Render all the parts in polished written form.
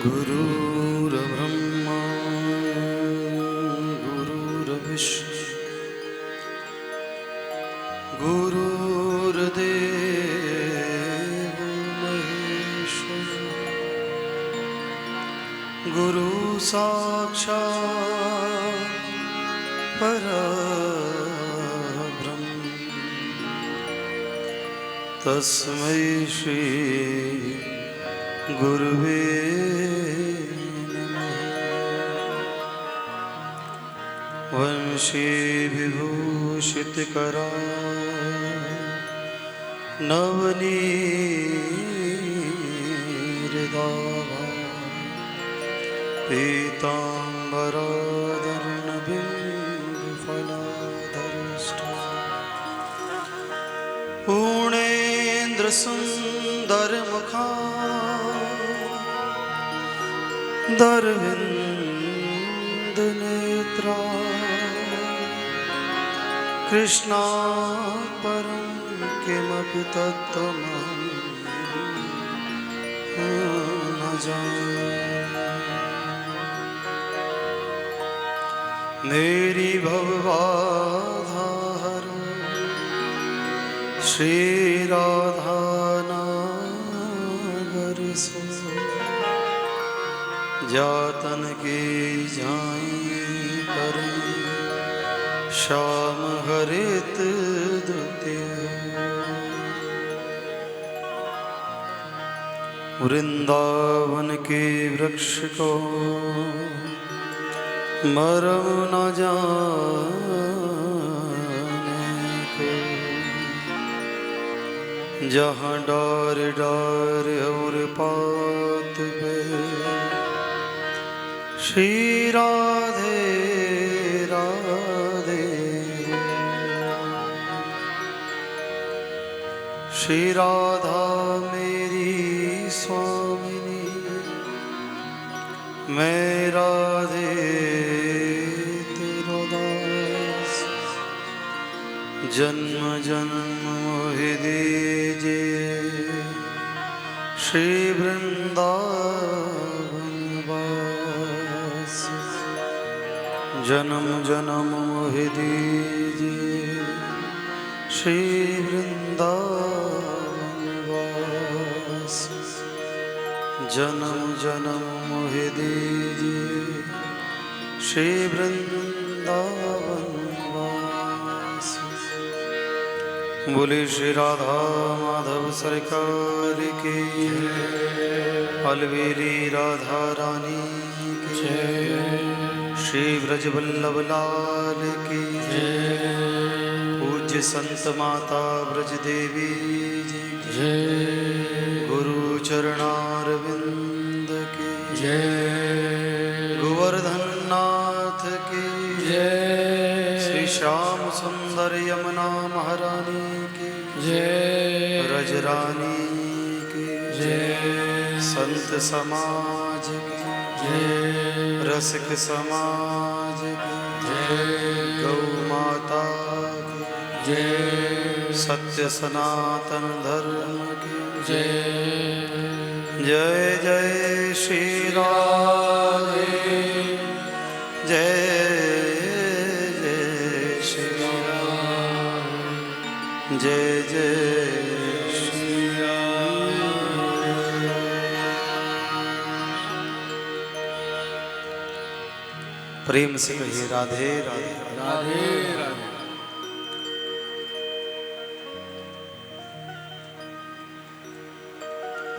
गुरुर्ब्रह्मा गुरुर्विष्णु गुरुर्देवो महेश्वरः गुरु साक्षात् परब्रह्म तस्मै श्री गुरुवे नमः। वंशी विभूषितकरा नवनीरदाभा पीताम्बराधरणबिम्बफलाधरष्टा पूर्णेन्द्रसुन्दरमुखा दरविन्दनेत्रा कृष्णा परं किमपि तत्त्वमहं न जाने। मेरी भवबाधा हरो श्री राधा नागर सो जातन के जाई पर श्याम हरित दुत्य वृंदावन के वृक्ष को मरम न जाने को जहाँ डार डार और पात पे श्री राधे राधे श्री राधा मेरी स्वामिनी मैं राधे तेरा दास जन्म जन्म मोहि दीजिए श्री वृंदावन वास जन्म जन्म मोहि दीजिए श्री वृंदावन वास जन्म जन्म मोहि दीजिए श्री वृंदावन वास। बोले श्री राधा माधव सरकार की अलवेली राधा रानी की श्री ब्रजवल्लभ लाल की पूज्य संत माता ब्रज देवी जी की गुरु चरणारविंद की गोवर्धन नाथ की श्री श्याम सुंदर यमुना महारानी की रजरानी की संत समाज की रसिक समाज की गौ माता की सत्य सनातन धर्म की जय जय श्री राधे जय जय श्री राधे जय जय श्री राधे। प्रेम से कहिए राधे राधे राधे राधे।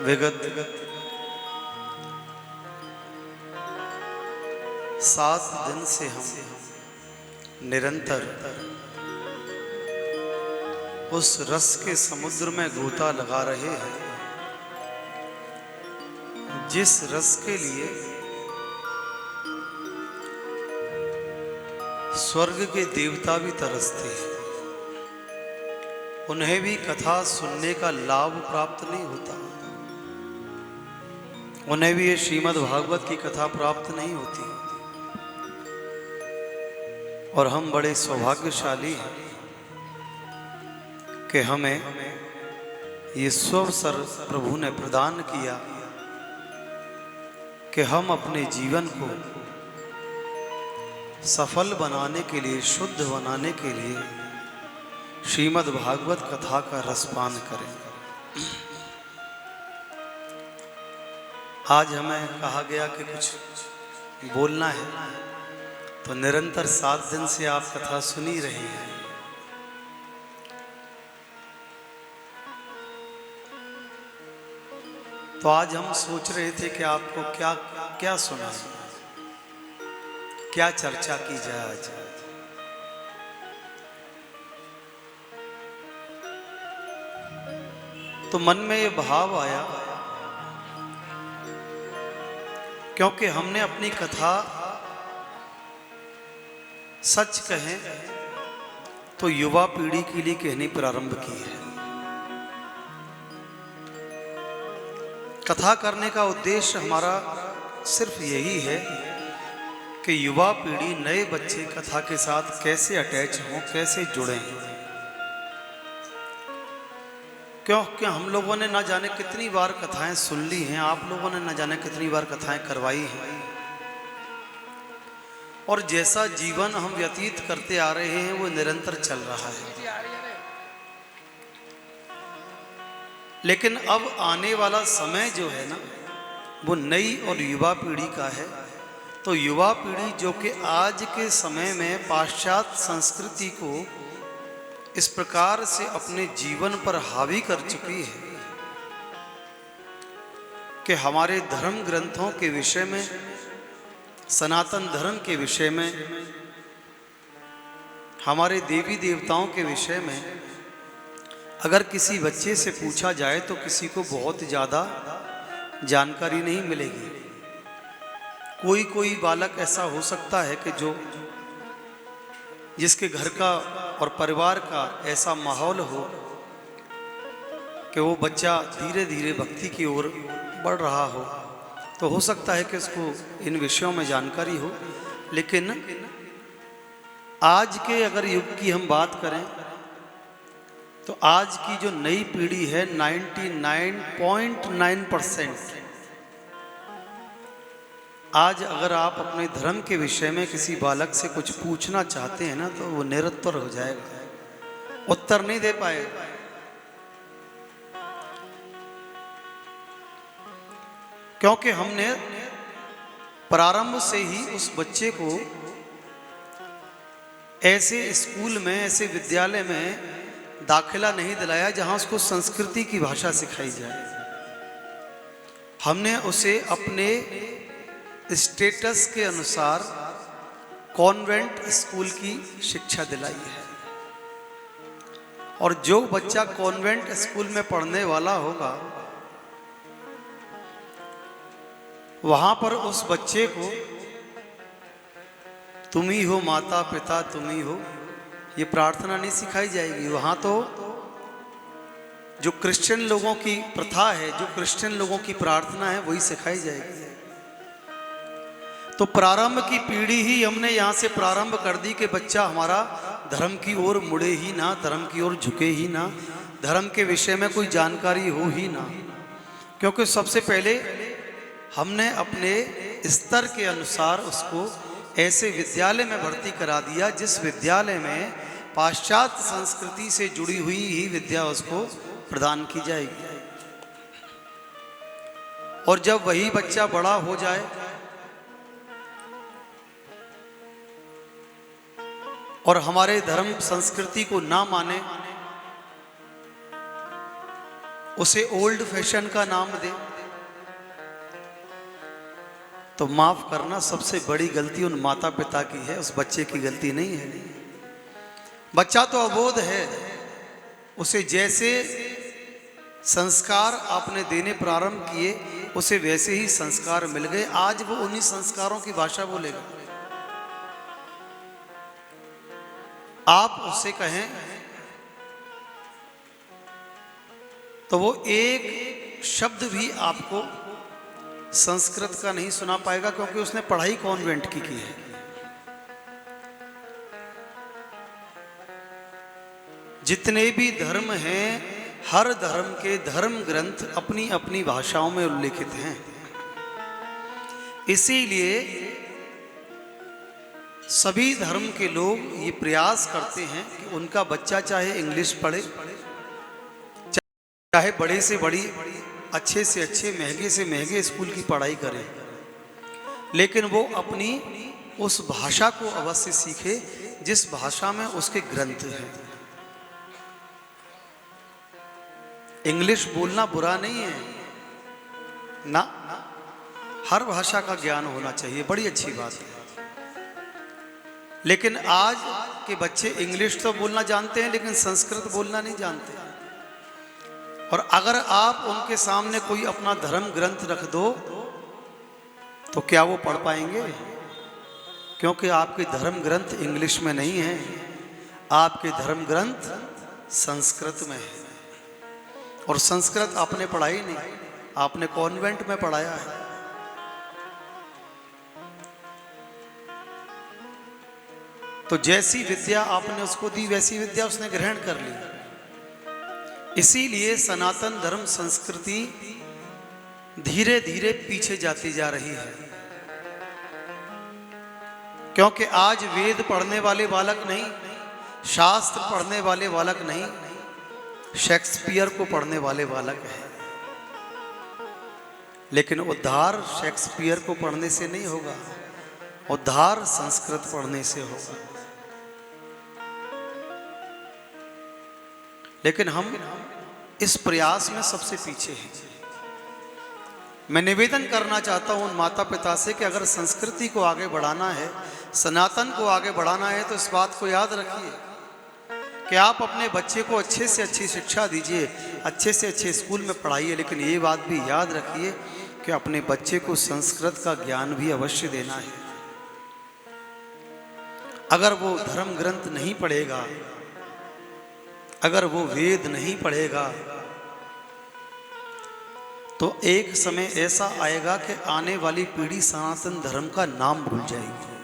विगत 7 दिन से हम निरंतर उस रस के समुद्र में गोता लगा रहे हैं जिस रस के लिए स्वर्ग के देवता भी तरसते हैं। उन्हें भी कथा सुनने का लाभ प्राप्त नहीं होता, उन्हें भी ये श्रीमद् भागवत की कथा प्राप्त नहीं होती। और हम बड़े सौभाग्यशाली हैं कि हमें ये स्वअवसर प्रभु ने प्रदान किया कि हम अपने जीवन को सफल बनाने के लिए, शुद्ध बनाने के लिए श्रीमद् भागवत कथा का रसपान करें। आज हमें कहा गया कि कुछ बोलना है, तो निरंतर 7 दिन से आप कथा सुन ही रहे हैं। तो आज हम सोच रहे थे कि आपको क्या क्या सुनाएं, क्या चर्चा की जाए आज। तो मन में ये भाव आया, क्योंकि हमने अपनी कथा सच कहें तो युवा पीढ़ी के लिए कहनी प्रारंभ की है। कथा करने का उद्देश्य हमारा सिर्फ यही है कि युवा पीढ़ी, नए बच्चे कथा के साथ कैसे अटैच हों, कैसे जुड़ें। क्योंकि हम लोगों ने ना जाने कितनी बार कथाएं सुन ली हैं, आप लोगों ने ना जाने कितनी बार कथाएं करवाई हैं, और जैसा जीवन हम व्यतीत करते आ रहे हैं वो निरंतर चल रहा है। लेकिन अब आने वाला समय जो है ना, वो नई और युवा पीढ़ी का है। तो युवा पीढ़ी जो कि आज के समय में पाश्चात्य संस्कृति को इस प्रकार से अपने जीवन पर हावी कर चुकी है कि हमारे धर्म ग्रंथों के विषय में, सनातन धर्म के विषय में, हमारे देवी देवताओं के विषय में अगर किसी बच्चे से पूछा जाए तो किसी को बहुत ज़्यादा जानकारी नहीं मिलेगी। कोई कोई बालक ऐसा हो सकता है कि जिसके घर का और परिवार का ऐसा माहौल हो कि वो बच्चा धीरे धीरे भक्ति की ओर बढ़ रहा हो, तो हो सकता है कि उसको इन विषयों में जानकारी हो। लेकिन आज के अगर युग की हम बात करें तो आज की जो नई पीढ़ी है 99.9% आज अगर आप अपने धर्म के विषय में किसी बालक से कुछ पूछना चाहते हैं ना, तो वो निरुत्तर हो जाएगा, उत्तर नहीं दे पाएगा। क्योंकि हमने प्रारंभ से ही उस बच्चे को ऐसे स्कूल में, ऐसे विद्यालय में दाखिला नहीं दिलाया जहां उसको संस्कृति की भाषा सिखाई जाए। हमने उसे अपने स्टेटस के अनुसार कॉन्वेंट स्कूल की शिक्षा दिलाई है, और जो बच्चा कॉन्वेंट स्कूल में पढ़ने वाला होगा वहां पर उस बच्चे को तुम ही हो माता पिता, तुम ही हो, ये प्रार्थना नहीं सिखाई जाएगी। वहां तो जो क्रिश्चियन लोगों की प्रथा है, जो क्रिश्चियन लोगों की प्रार्थना है, वही सिखाई जाएगी। तो प्रारंभ की पीढ़ी ही हमने यहाँ से प्रारंभ कर दी कि बच्चा हमारा धर्म की ओर मुड़े ही ना, धर्म की ओर झुके ही ना, धर्म के विषय में कोई जानकारी हो ही ना। क्योंकि सबसे पहले हमने अपने स्तर के अनुसार उसको ऐसे विद्यालय में भर्ती करा दिया जिस विद्यालय में पाश्चात्य संस्कृति से जुड़ी हुई ही विद्या उसको प्रदान की जाएगी। और जब वही बच्चा बड़ा हो जाए और हमारे धर्म संस्कृति को ना माने, उसे ओल्ड फैशन का नाम दे, तो माफ करना, सबसे बड़ी गलती उन माता पिता की है, उस बच्चे की गलती नहीं है। बच्चा तो अबोध है, उसे जैसे संस्कार आपने देने प्रारंभ किए उसे वैसे ही संस्कार मिल गए। आज वो उन्हीं संस्कारों की भाषा बोलेगा। आप उससे कहें तो वो एक शब्द भी आपको संस्कृत का नहीं सुना पाएगा, क्योंकि उसने पढ़ाई कॉन्वेंट की है। जितने भी धर्म हैं, हर धर्म के धर्म ग्रंथ अपनी अपनी भाषाओं में उल्लेखित हैं। इसीलिए सभी धर्म के लोग ये प्रयास करते हैं कि उनका बच्चा चाहे इंग्लिश पढ़े, चाहे बड़े से बड़ी, अच्छे से अच्छे, महंगे से महंगे स्कूल की पढ़ाई करे, लेकिन वो अपनी उस भाषा को अवश्य सीखे जिस भाषा में उसके ग्रंथ हैं। इंग्लिश बोलना बुरा नहीं है ना, हर भाषा का ज्ञान होना चाहिए, बड़ी अच्छी बात है। लेकिन आज के बच्चे इंग्लिश तो बोलना जानते हैं लेकिन संस्कृत बोलना नहीं जानते। और अगर आप उनके सामने कोई अपना धर्म ग्रंथ रख दो तो क्या वो पढ़ पाएंगे? क्योंकि आपके धर्म ग्रंथ इंग्लिश में नहीं है, आपके धर्म ग्रंथ संस्कृत में है। और संस्कृत आपने पढ़ाई नहीं, आपने कॉन्वेंट में पढ़ाया है। तो जैसी विद्या आपने उसको दी वैसी विद्या उसने ग्रहण कर ली। इसीलिए सनातन धर्म संस्कृति धीरे धीरे पीछे जाती जा रही है, क्योंकि आज वेद पढ़ने वाले बालक नहीं, शास्त्र पढ़ने वाले बालक नहीं, शेक्सपियर को पढ़ने वाले बालक हैं। लेकिन उद्धार शेक्सपियर को पढ़ने से नहीं होगा, उद्धार संस्कृत पढ़ने से होगा। लेकिन हम इस प्रयास में सबसे पीछे हैं। मैं निवेदन करना चाहता हूं उन माता पिता से कि अगर संस्कृति को आगे बढ़ाना है, सनातन को आगे बढ़ाना है, तो इस बात को याद रखिए कि आप अपने बच्चे को अच्छे से अच्छी शिक्षा दीजिए, अच्छे से अच्छे स्कूल में पढ़ाइए, लेकिन ये बात भी याद रखिए कि अपने बच्चे को संस्कृत का ज्ञान भी अवश्य देना है। अगर वो धर्म ग्रंथ नहीं पढ़ेगा, अगर वो वेद नहीं पढ़ेगा, तो एक समय ऐसा आएगा कि आने वाली पीढ़ी सनातन धर्म का नाम भूल जाएगी।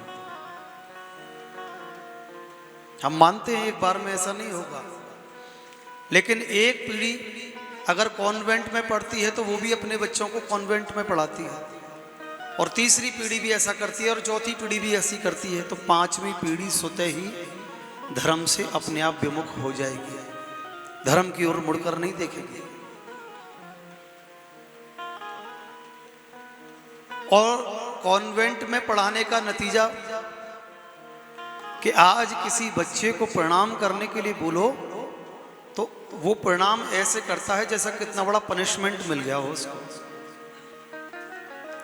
हम मानते हैं एक बार में ऐसा नहीं होगा, लेकिन एक पीढ़ी अगर कॉन्वेंट में पढ़ती है तो वो भी अपने बच्चों को कॉन्वेंट में पढ़ाती है, और तीसरी पीढ़ी भी ऐसा करती है, और चौथी पीढ़ी भी ऐसी करती है, तो पांचवी पीढ़ी स्वतः ही धर्म से अपने आप विमुख हो जाएगी, धर्म की ओर मुड़कर नहीं देखेगी। और कॉन्वेंट में पढ़ाने का नतीजा कि आज किसी बच्चे को प्रणाम करने के लिए बोलो तो वो प्रणाम ऐसे करता है जैसा कितना बड़ा पनिशमेंट मिल गया हो उसको,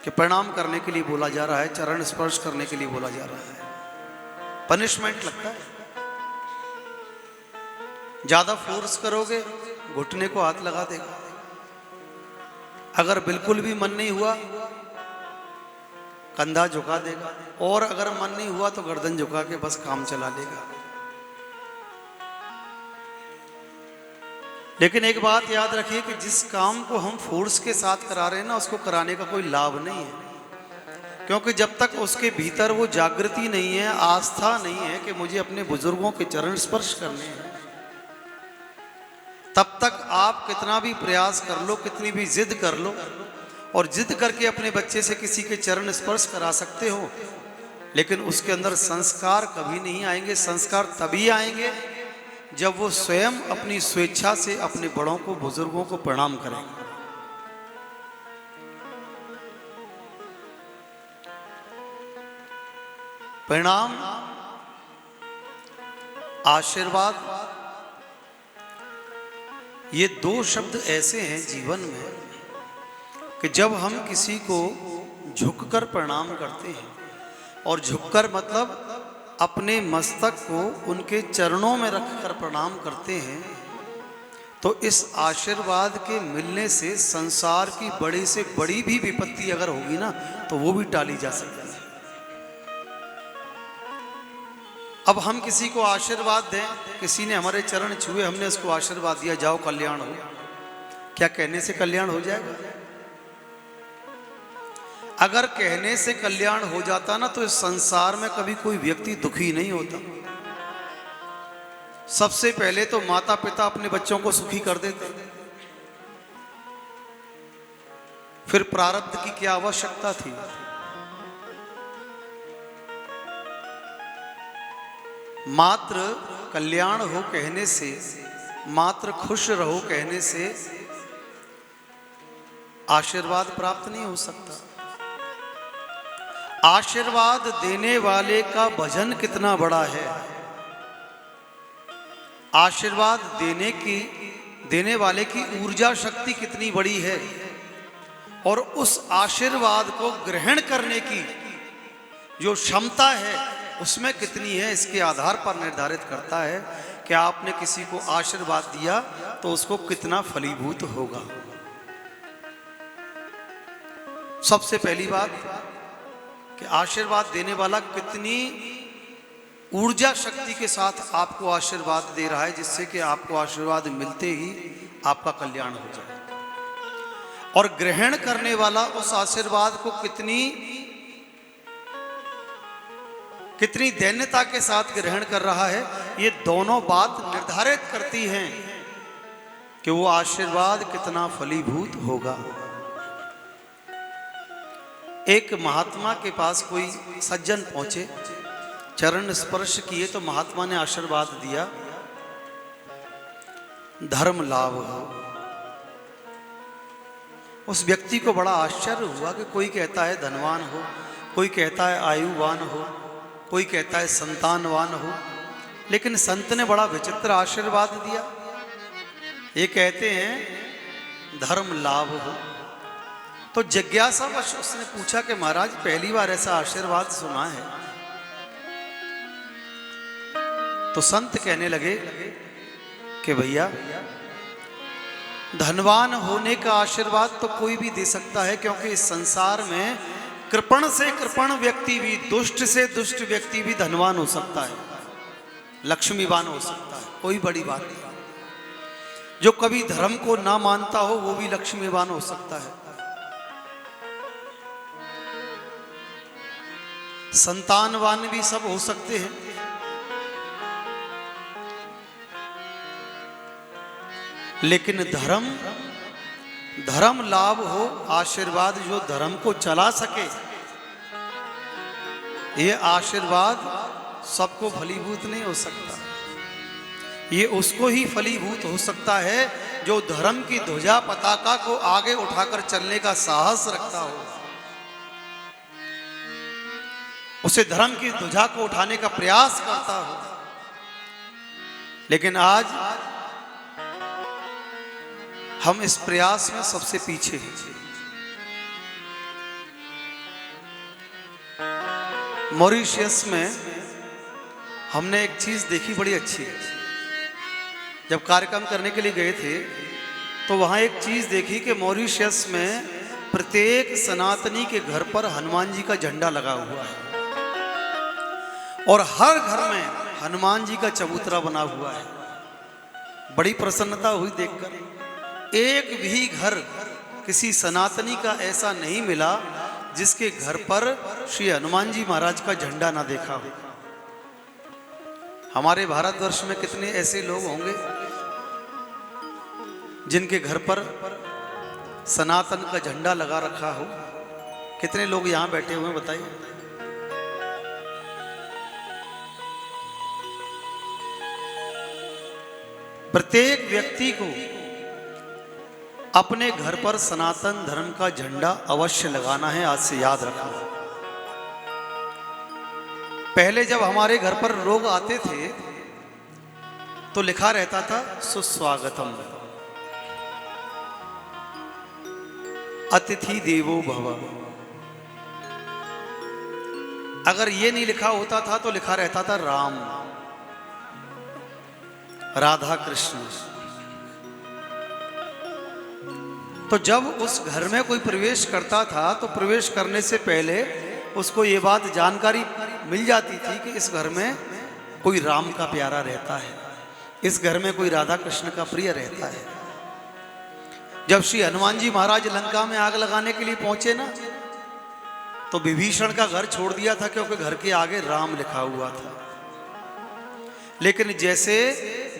कि प्रणाम करने के लिए बोला जा रहा है, चरण स्पर्श करने के लिए बोला जा रहा है, पनिशमेंट लगता है। ज्यादा फोर्स करोगे घुटने को हाथ लगा देगा, अगर बिल्कुल भी मन नहीं हुआ कंधा झुका देगा, और अगर मन नहीं हुआ तो गर्दन झुका के बस काम चला लेगा। लेकिन एक बात याद रखिए कि जिस काम को हम फोर्स के साथ करा रहे हैं ना, उसको कराने का कोई लाभ नहीं है, क्योंकि जब तक उसके भीतर वो जागृति नहीं है, आस्था नहीं है कि मुझे अपने बुजुर्गों के चरण स्पर्श करने हैं, तब तक आप कितना भी प्रयास कर लो, कितनी भी जिद कर लो, और जिद करके अपने बच्चे से किसी के चरण स्पर्श करा सकते हो, लेकिन उसके अंदर संस्कार कभी नहीं आएंगे। संस्कार तभी आएंगे जब वो स्वयं अपनी स्वेच्छा से अपने बड़ों को, बुजुर्गों को प्रणाम करेंगे। प्रणाम, आशीर्वाद, ये दो शब्द ऐसे हैं जीवन में कि जब हम किसी को झुककर प्रणाम करते हैं, और झुककर मतलब अपने मस्तक को उनके चरणों में रखकर प्रणाम करते हैं, तो इस आशीर्वाद के मिलने से संसार की बड़ी से बड़ी भी विपत्ति अगर होगी ना, तो वो भी टाली जा सकती है। अब हम किसी को आशीर्वाद दें, किसी ने हमारे चरण छुए, हमने उसको आशीर्वाद दिया, जाओ कल्याण हो, क्या कहने से कल्याण हो जाएगा? अगर कहने से कल्याण हो जाता ना, तो इस संसार में कभी कोई व्यक्ति दुखी नहीं होता। सबसे पहले तो माता पिता अपने बच्चों को सुखी कर देते, फिर प्रारब्ध की क्या आवश्यकता थी, मात्र कल्याण हो कहने से, मात्र खुश रहो कहने से आशीर्वाद प्राप्त नहीं हो सकता। आशीर्वाद देने वाले का भजन कितना बड़ा है, आशीर्वाद देने वाले की ऊर्जा शक्ति कितनी बड़ी है, और उस आशीर्वाद को ग्रहण करने की जो क्षमता है उसमें कितनी है, इसके आधार पर निर्धारित करता है कि आपने किसी को आशीर्वाद दिया तो उसको कितना फलीभूत होगा। सबसे पहली बात कि आशीर्वाद देने वाला कितनी ऊर्जा शक्ति के साथ आपको आशीर्वाद दे रहा है, जिससे कि आपको आशीर्वाद मिलते ही आपका कल्याण हो जाए। और ग्रहण करने वाला उस आशीर्वाद को कितनी दैन्यता के साथ ग्रहण कर रहा है, ये दोनों बात निर्धारित करती हैं कि वो आशीर्वाद कितना फलीभूत होगा। एक महात्मा के पास कोई सज्जन पहुंचे, चरण स्पर्श किए तो महात्मा ने आशीर्वाद दिया, धर्म लाभ हो। उस व्यक्ति को बड़ा आश्चर्य हुआ कि कोई कहता है धनवान हो, कोई कहता है आयुवान हो, कोई कहता है संतानवान हो, लेकिन संत ने बड़ा विचित्र आशीर्वाद दिया। ये कहते हैं धर्म लाभ हो। तो जिज्ञासावश उसने पूछा कि महाराज पहली बार ऐसा आशीर्वाद सुना है। तो संत कहने लगे कि भैया धनवान होने का आशीर्वाद तो कोई भी दे सकता है, क्योंकि इस संसार में कृपण से कृपण व्यक्ति भी, दुष्ट से दुष्ट व्यक्ति भी धनवान हो सकता है, लक्ष्मीवान हो सकता है, कोई बड़ी बात नहीं। जो कभी धर्म को ना मानता हो वो भी लक्ष्मीवान हो सकता है। संतानवान भी सब हो सकते हैं। लेकिन धर्म लाभ हो, आशीर्वाद जो धर्म को चला सके, ये आशीर्वाद सबको फलीभूत नहीं हो सकता। ये उसको ही फलीभूत हो सकता है जो धर्म की ध्वजा पताका को आगे उठाकर चलने का साहस रखता हो, उसे धर्म की ध्वजा को उठाने का प्रयास करता हो। लेकिन आज हम इस प्रयास में सबसे पीछे हैं। मॉरिशस में हमने एक चीज देखी बड़ी अच्छी। जब कार्यक्रम करने के लिए गए थे तो वहां एक चीज देखी कि मॉरिशस में प्रत्येक सनातनी के घर पर हनुमान जी का झंडा लगा हुआ है, और हर घर में हनुमान जी का चबूतरा बना हुआ है। बड़ी प्रसन्नता हुई देखकर। एक भी घर किसी सनातनी का ऐसा नहीं मिला जिसके घर पर श्री हनुमान जी महाराज का झंडा ना देखा हो। हमारे भारतवर्ष में कितने ऐसे लोग होंगे जिनके घर पर सनातन का झंडा लगा रखा हो? कितने लोग यहां बैठे हुए हैं बताइए। प्रत्येक व्यक्ति को अपने घर पर सनातन धर्म का झंडा अवश्य लगाना है। आज से याद रखना। पहले जब हमारे घर पर लोग आते थे तो लिखा रहता था सुस्वागतम, अतिथि देवो भव। अगर ये नहीं लिखा होता था तो लिखा रहता था राम, राधा कृष्ण। तो जब उस घर में कोई प्रवेश करता था तो प्रवेश करने से पहले उसको ये बात जानकारी मिल जाती थी कि इस घर में कोई राम का प्यारा रहता है, इस घर में कोई राधा कृष्ण का प्रिय रहता है। जब श्री हनुमान जी महाराज लंका में आग लगाने के लिए पहुंचे ना, तो विभीषण का घर छोड़ दिया था क्योंकि घर के आगे राम लिखा हुआ था। लेकिन जैसे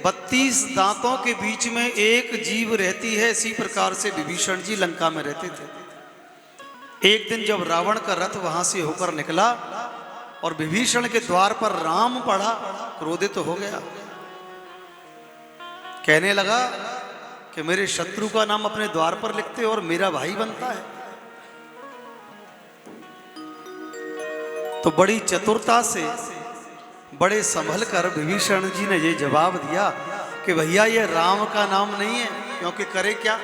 32 दांतों के बीच में एक जीव रहती है, इसी प्रकार से विभीषण जी लंका में रहते थे। एक दिन जब रावण का रथ वहां से होकर निकला और विभीषण के द्वार पर राम पढ़ा, क्रोधित हो गया, कहने लगा कि मेरे शत्रु का नाम अपने द्वार पर लिखते और मेरा भाई बनता है। तो बड़ी चतुरता से, बड़े संभल कर विभीषण जी ने ये जवाब दिया कि भैया ये राम का नाम नहीं है, क्योंकि करे क्या,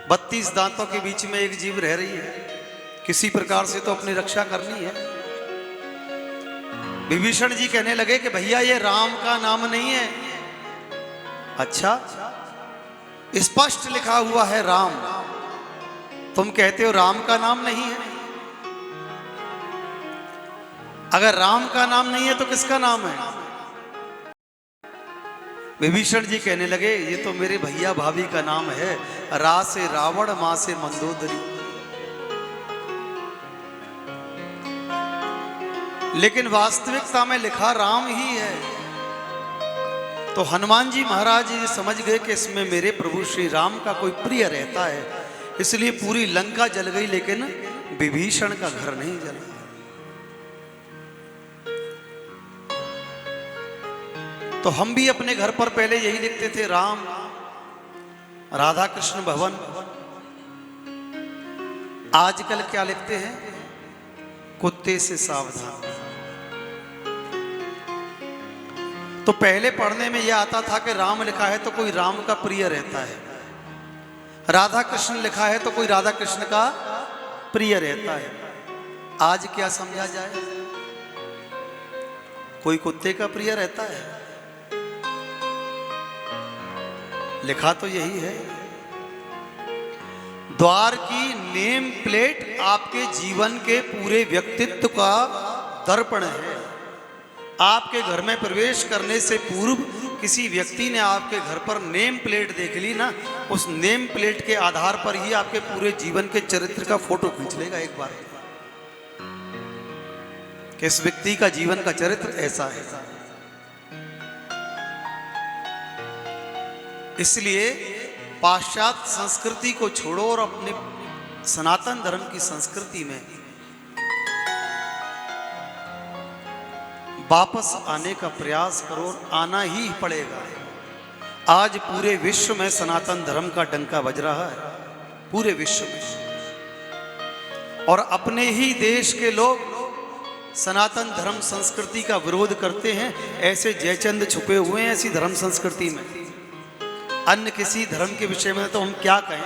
32 दांतों के बीच में एक जीव रह रही है, किसी प्रकार से तो अपनी रक्षा करनी है। विभीषण जी कहने लगे कि भैया ये राम का नाम नहीं है। अच्छा, स्पष्ट लिखा हुआ है राम, तुम कहते हो राम का नाम नहीं है। अगर राम का नाम नहीं है तो किसका नाम है? विभीषण जी कहने लगे ये तो मेरे भैया भाभी का नाम है, रा से रावण, मां से मंदोदरी। लेकिन वास्तविकता में लिखा राम ही है। तो हनुमान जी महाराज ये समझ गए कि इसमें मेरे प्रभु श्री राम का कोई प्रिय रहता है, इसलिए पूरी लंका जल गई, लेकिन विभीषण का घर नहीं जला। तो हम भी अपने घर पर पहले यही लिखते थे, राम, राधा कृष्ण भवन। आजकल क्या लिखते हैं? कुत्ते से सावधान। तो पहले पढ़ने में यह आता था कि राम लिखा है तो कोई राम का प्रिय रहता है, राधा कृष्ण लिखा है तो कोई राधा कृष्ण का प्रिय रहता है। आज क्या समझा जाए? कोई कुत्ते का प्रिय रहता है। लिखा तो यही है। द्वार की नेम प्लेट आपके जीवन के पूरे व्यक्तित्व का दर्पण है। आपके घर में प्रवेश करने से पूर्व किसी व्यक्ति ने आपके घर पर नेम प्लेट देख ली ना, उस नेम प्लेट के आधार पर ही आपके पूरे जीवन के चरित्र का फोटो खींच लेगा एक बार, कि इस व्यक्ति का जीवन का चरित्र ऐसा है। इसलिए पाश्चात्य संस्कृति को छोड़ो और अपने सनातन धर्म की संस्कृति में वापस आने का प्रयास करो, और आना ही पड़ेगा। आज पूरे विश्व में सनातन धर्म का डंका बज रहा है, पूरे विश्व में, और अपने ही देश के लोग सनातन धर्म संस्कृति का विरोध करते हैं। ऐसे जयचंद छुपे हुए हैं ऐसी धर्म संस्कृति में। अन्य किसी धर्म के विषय में तो हम क्या कहें,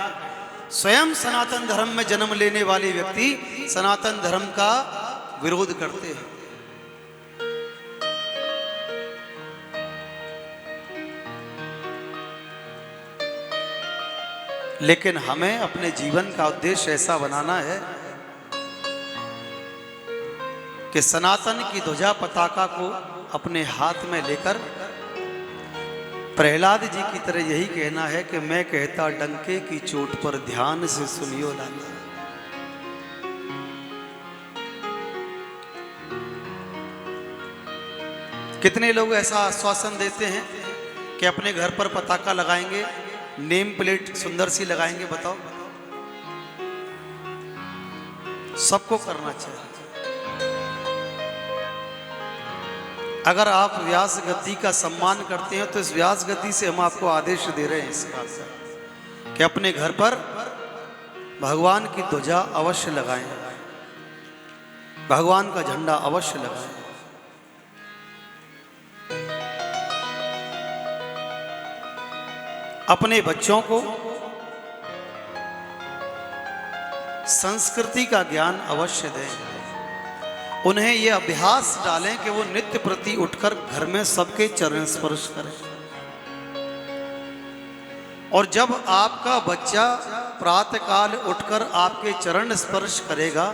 स्वयं सनातन धर्म में जन्म लेने वाले व्यक्ति सनातन धर्म का विरोध करते हैं। लेकिन हमें अपने जीवन का उद्देश्य ऐसा बनाना है कि सनातन की ध्वजा पताका को अपने हाथ में लेकर प्रहलाद जी की तरह यही कहना है कि मैं कहता डंके की चोट पर ध्यान से सुनियो लाला। कितने लोग ऐसा आश्वासन देते हैं कि अपने घर पर पताका लगाएंगे, नेम प्लेट सुंदर सी लगाएंगे? बताओ, सबको करना चाहिए। अगर आप व्यास गद्दी का सम्मान करते हैं तो इस व्यास गद्दी से हम आपको आदेश दे रहे हैं इस बात का कि अपने घर पर भगवान की ध्वजा अवश्य लगाएं, भगवान का झंडा अवश्य लगाएं। अपने बच्चों को संस्कृति का ज्ञान अवश्य दें। उन्हें यह अभ्यास डालें कि वो नित्य प्रति उठकर घर में सबके चरण स्पर्श करें। और जब आपका बच्चा प्रातःकाल उठकर आपके चरण स्पर्श करेगा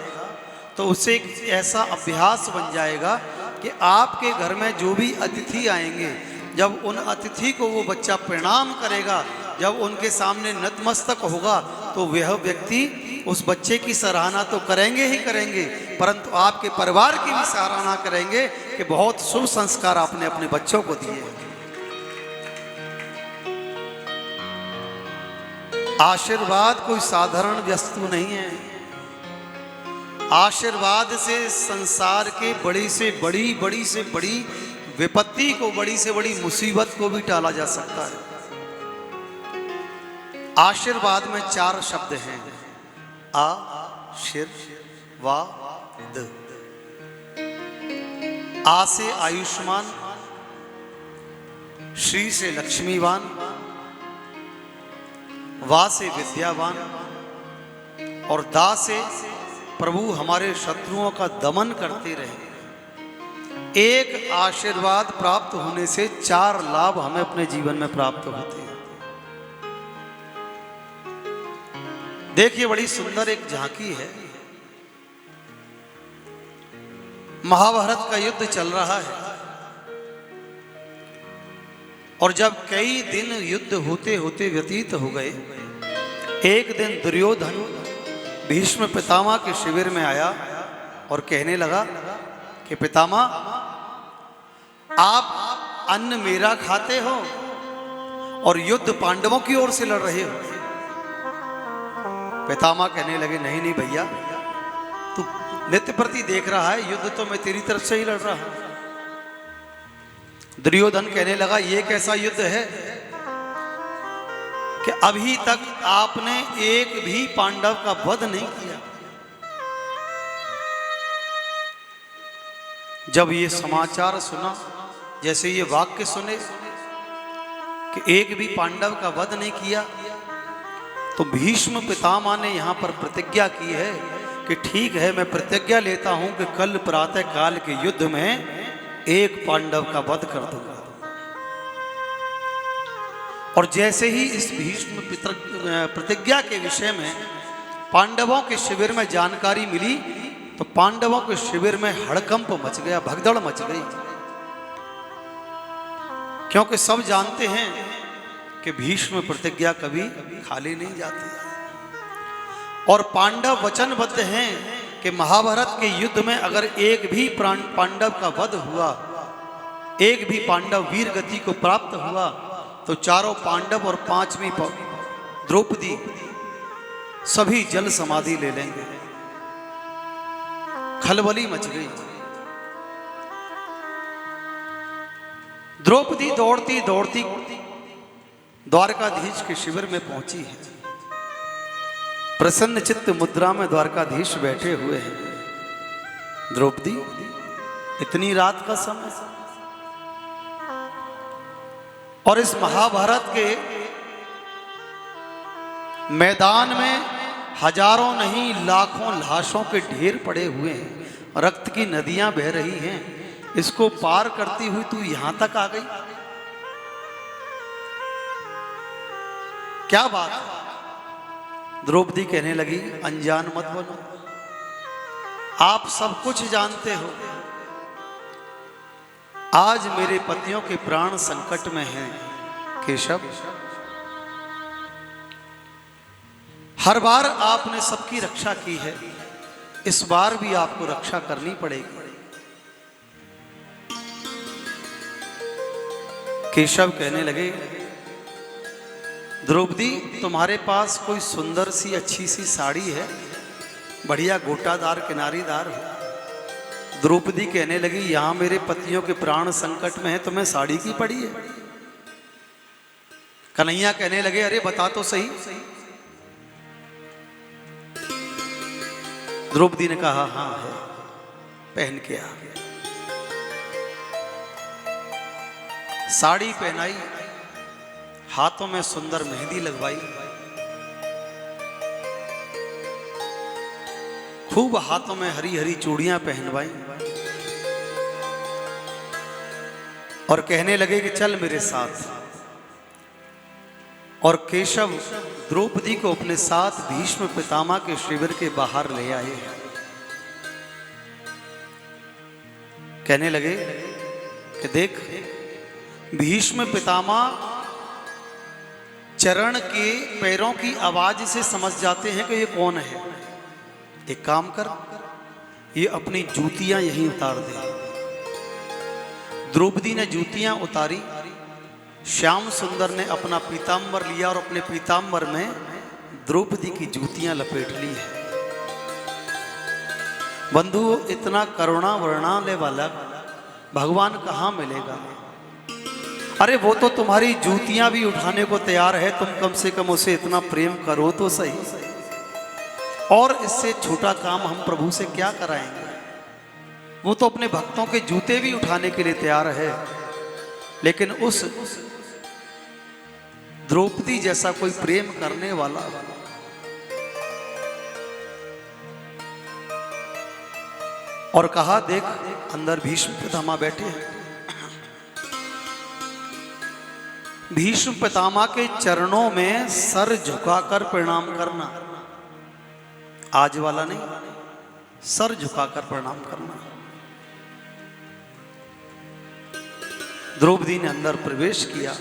तो उसे एक ऐसा अभ्यास बन जाएगा कि आपके घर में जो भी अतिथि आएंगे, जब उन अतिथि को वो बच्चा प्रणाम करेगा, जब उनके सामने नतमस्तक होगा, तो वह व्यक्ति उस बच्चे की सराहना तो करेंगे ही करेंगे, परंतु आपके परिवार की भी सराहना करेंगे कि बहुत शुभ संस्कार आपने अपने बच्चों को दिए। आशीर्वाद कोई साधारण वस्तु नहीं है। आशीर्वाद से संसार के बड़ी से बड़ी विपत्ति को, बड़ी से बड़ी मुसीबत को भी टाला जा सकता है। आशीर्वाद में 4 शब्द हैं। आशीर्वाद। आ से आयुष्मान, श्री से लक्ष्मीवान, वा से विद्यावान और दा से प्रभु हमारे शत्रुओं का दमन करते रहे। एक आशीर्वाद प्राप्त होने से 4 लाभ हमें अपने जीवन में प्राप्त होते हैं। देखिए, बड़ी सुंदर एक झांकी है। महाभारत का युद्ध चल रहा है और जब कई दिन युद्ध होते होते व्यतीत हो गए, एक दिन दुर्योधन भीष्म पितामह के शिविर में आया और कहने लगा कि पितामह, आप अन्न मेरा खाते हो और युद्ध पांडवों की ओर से लड़ रहे हो। पितामह कहने लगे, नहीं नहीं भैया, तू नित्य प्रति देख रहा है, युद्ध तो मैं तेरी तरफ से ही लड़ रहा हूं। दुर्योधन कहने लगा, ये कैसा युद्ध है कि अभी तक आपने एक भी पांडव का वध नहीं किया। जब ये समाचार सुना, जैसे ये वाक्य सुने कि एक भी पांडव का वध नहीं किया, तो भीष्म पितामह ने यहां पर प्रतिज्ञा की है कि ठीक है, मैं प्रतिज्ञा लेता हूं कि कल प्रातः काल के युद्ध में एक पांडव का वध कर दूंगा। और जैसे ही इस भीष्म प्रतिज्ञा के विषय में पांडवों के शिविर में जानकारी मिली, तो पांडवों के शिविर में हड़कंप मच गया, भगदड़ मच गई। क्योंकि सब जानते हैं कि भीष्म प्रतिज्ञा कभी खाली नहीं जाती और पांडव वचनबद्ध हैं कि महाभारत के युद्ध में अगर एक भी पांडव का वध हुआ, एक भी पांडव वीर गति को प्राप्त हुआ, तो 4 पांडव और 5वीं द्रौपदी सभी जल समाधि ले लेंगे। खलबली मच गई। द्रौपदी दौड़ती दौड़ती द्वारकाधीश के शिविर में पहुंची है। प्रसन्न चित्त मुद्रा में द्वारकाधीश बैठे हुए हैं। द्रौपदी, इतनी रात का समय और इस महाभारत के मैदान में हजारों नहीं लाखों लाशों के ढेर पड़े हुए हैं, रक्त की नदियां बह रही हैं, इसको पार करती हुई तू यहां तक आ गई, क्या बात है? द्रौपदी कहने लगी, अनजान मत बनो, आप सब कुछ जानते हो। आज मेरे पतियों के प्राण संकट में हैं केशव। हर बार आपने सबकी रक्षा की है, इस बार भी आपको रक्षा करनी पड़ेगी। केशव कहने लगे, द्रौपदी, तुम्हारे पास कोई सुंदर सी अच्छी सी साड़ी है, बढ़िया गोटादार किनारीदार हो। द्रौपदी कहने लगी, यहां मेरे पतियों के प्राण संकट में है, तुम्हें साड़ी की पड़ी है? कन्हैया कहने लगे, अरे बता तो सही। द्रौपदी ने कहा, हाँ है, पहन के आ। साड़ी पहनाई, हाथों में सुंदर मेहंदी लगवाई, खूब हाथों में हरी हरी चूड़ियां पहनवाई और कहने लगे कि चल मेरे साथ। और केशव द्रौपदी को अपने साथ भीष्म पितामह के शिविर के बाहर ले आए। कहने लगे कि देख, भीष्म पितामह चरण के पैरों की आवाज से समझ जाते हैं कि ये कौन है। एक काम कर, ये अपनी जूतियां यहीं उतार दे। द्रौपदी ने जूतियां उतारी। श्याम सुंदर ने अपना पीताम्बर लिया और अपने पीताम्बर में द्रौपदी की जूतियां लपेट ली है। बंधु इतना करुणा वर्णाले वाला भगवान कहाँ मिलेगा? अरे वो तो तुम्हारी जूतियां भी उठाने को तैयार है, तुम कम से कम उसे इतना प्रेम करो तो सही। और इससे छोटा काम हम प्रभु से क्या कराएंगे? वो तो अपने भक्तों के जूते भी उठाने के लिए तैयार है, लेकिन उस द्रौपदी जैसा कोई प्रेम करने वाला। और कहा, देख अंदर भीष्म पितामह बैठे हैं। भीष्म पितामह के चरणों में सर झुकाकर प्रणाम करना, आज वाला नहीं, सर झुकाकर प्रणाम करना। द्रौपदी ने अंदर प्रवेश किया।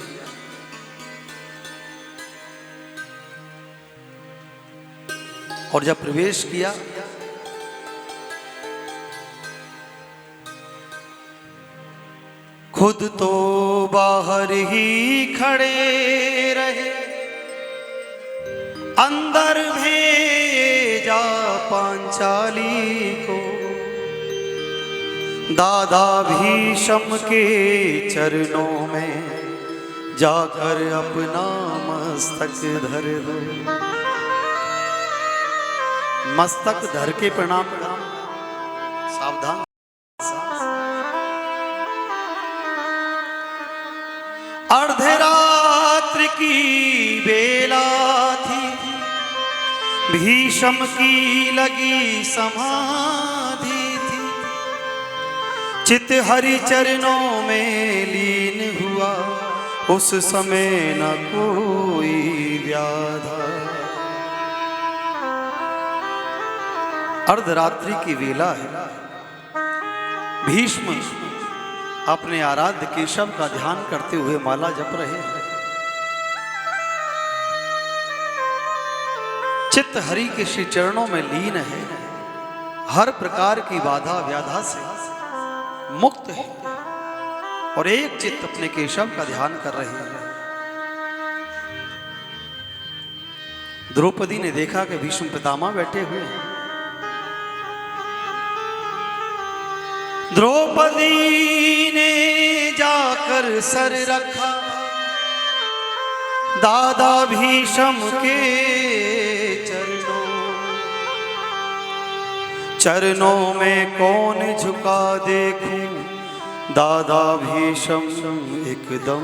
और जब प्रवेश किया खुद तो बाहर ही खड़े रहे, अंदर भेजा पांचाली को। दादा भीष्म के चरणों में जाकर अपना मस्तक धर दो। मस्तक धर के प्रणाम कर, सावधान। अर्धरात्रि की बेला थी, भीष्म की लगी समाधि थी। चित हरि चरणों में लीन हुआ, उस समय न कोई व्याधा। अर्धरात्रि की वेला है, भीष्म अपने आराध्य केशव का ध्यान करते हुए माला जप रहे हैं। चित्त हरि के श्री चरणों में लीन है, हर प्रकार की बाधा व्याधा से मुक्त है और एक चित्त अपने केशव का ध्यान कर रहे हैं। द्रौपदी ने देखा कि भीष्म पितामह बैठे हुए हैं। द्रौपदी ने जाकर सर रखा दादा भीष्म के चरणों में कौन झुका देखूं, दादा भीष्म एकदम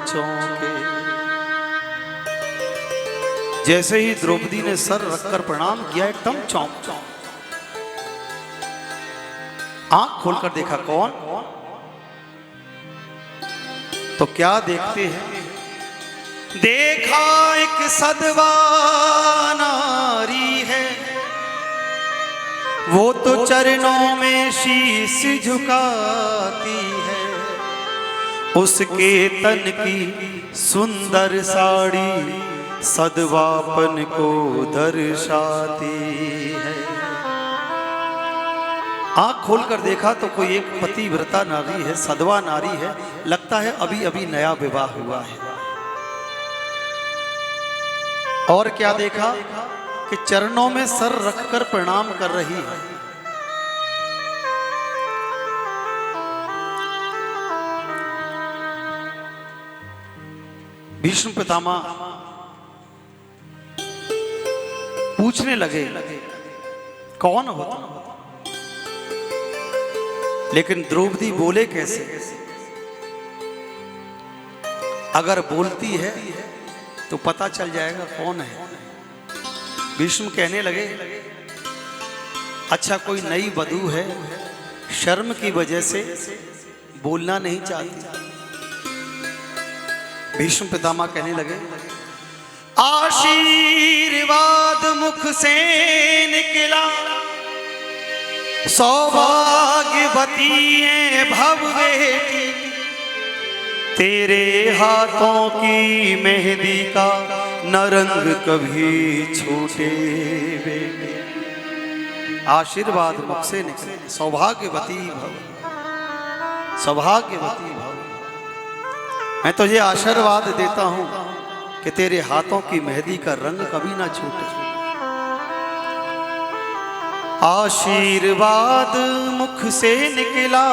चौंके। जैसे ही द्रौपदी ने सर रखकर प्रणाम किया, एकदम चौंक। आंख खोलकर देखा, कौन? तो क्या देखते हैं? देखा एक सधवा नारी है, वो तो चरणों में शीश झुकाती है। उसके तन की सुंदर साड़ी सधवापन को दर्शाती है। आंख खोलकर देखा तो कोई एक पतिव्रता नारी है, सधवा नारी है, लगता है अभी अभी नया विवाह हुआ है। और क्या देखा कि चरणों में सर रखकर प्रणाम कर रही है। भीष्म पितामह पूछने लगे, कौन हो तुम? लेकिन द्रौपदी बोले कैसे? अगर बोलती है तो पता चल जाएगा कौन है। भीष्म कहने लगे, अच्छा कोई नई वधू है, शर्म की वजह से बोलना नहीं चाहती। भीष्म पितामह कहने लगे, आशीर्वाद मुख से निकला, सौभाग्यवती है भव बेटी, तेरे हाथों की मेहंदी का न रंग कभी छूटे बेटे। आशीर्वाद मुख से निकले, सौभाग्यवती भव, सौभाग्यवती भव। मैं तुझे आशीर्वाद देता हूं कि तेरे हाथों की मेहंदी का रंग कभी ना छूटे। आशीर्वाद मुख से निकला,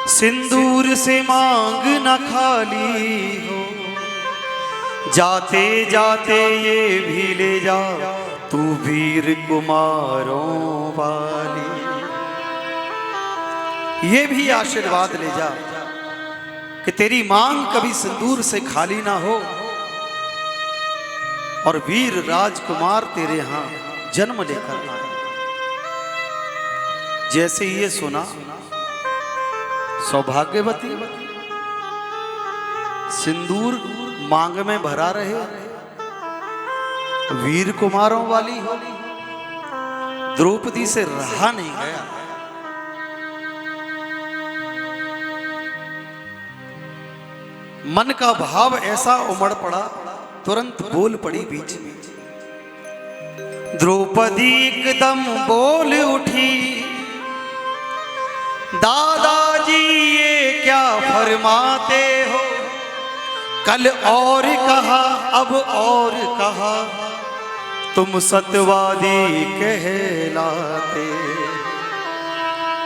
सिंदूर से मांग न खाली हो। जाते जाते ये भी ले जा तू वीर कुमारों वाली। ये भी आशीर्वाद ले जा कि तेरी मांग कभी सिंदूर से खाली ना हो और वीर राजकुमार तेरे यहां जन्म लेकर आए। जैसे ये सुना सौभाग्यवती सिंदूर मांग में भरा रहे, वीर कुमारों वाली हो, द्रौपदी से रहा नहीं गया। मन का भाव ऐसा उमड़ पड़ा, तुरंत बोल पड़ी बीच बीच। द्रौपदी एकदम बोल उठी, दादाजी ये क्या फरमाते हो? कल और कहा अब और कहा, तुम सत्यवादी कहलाते।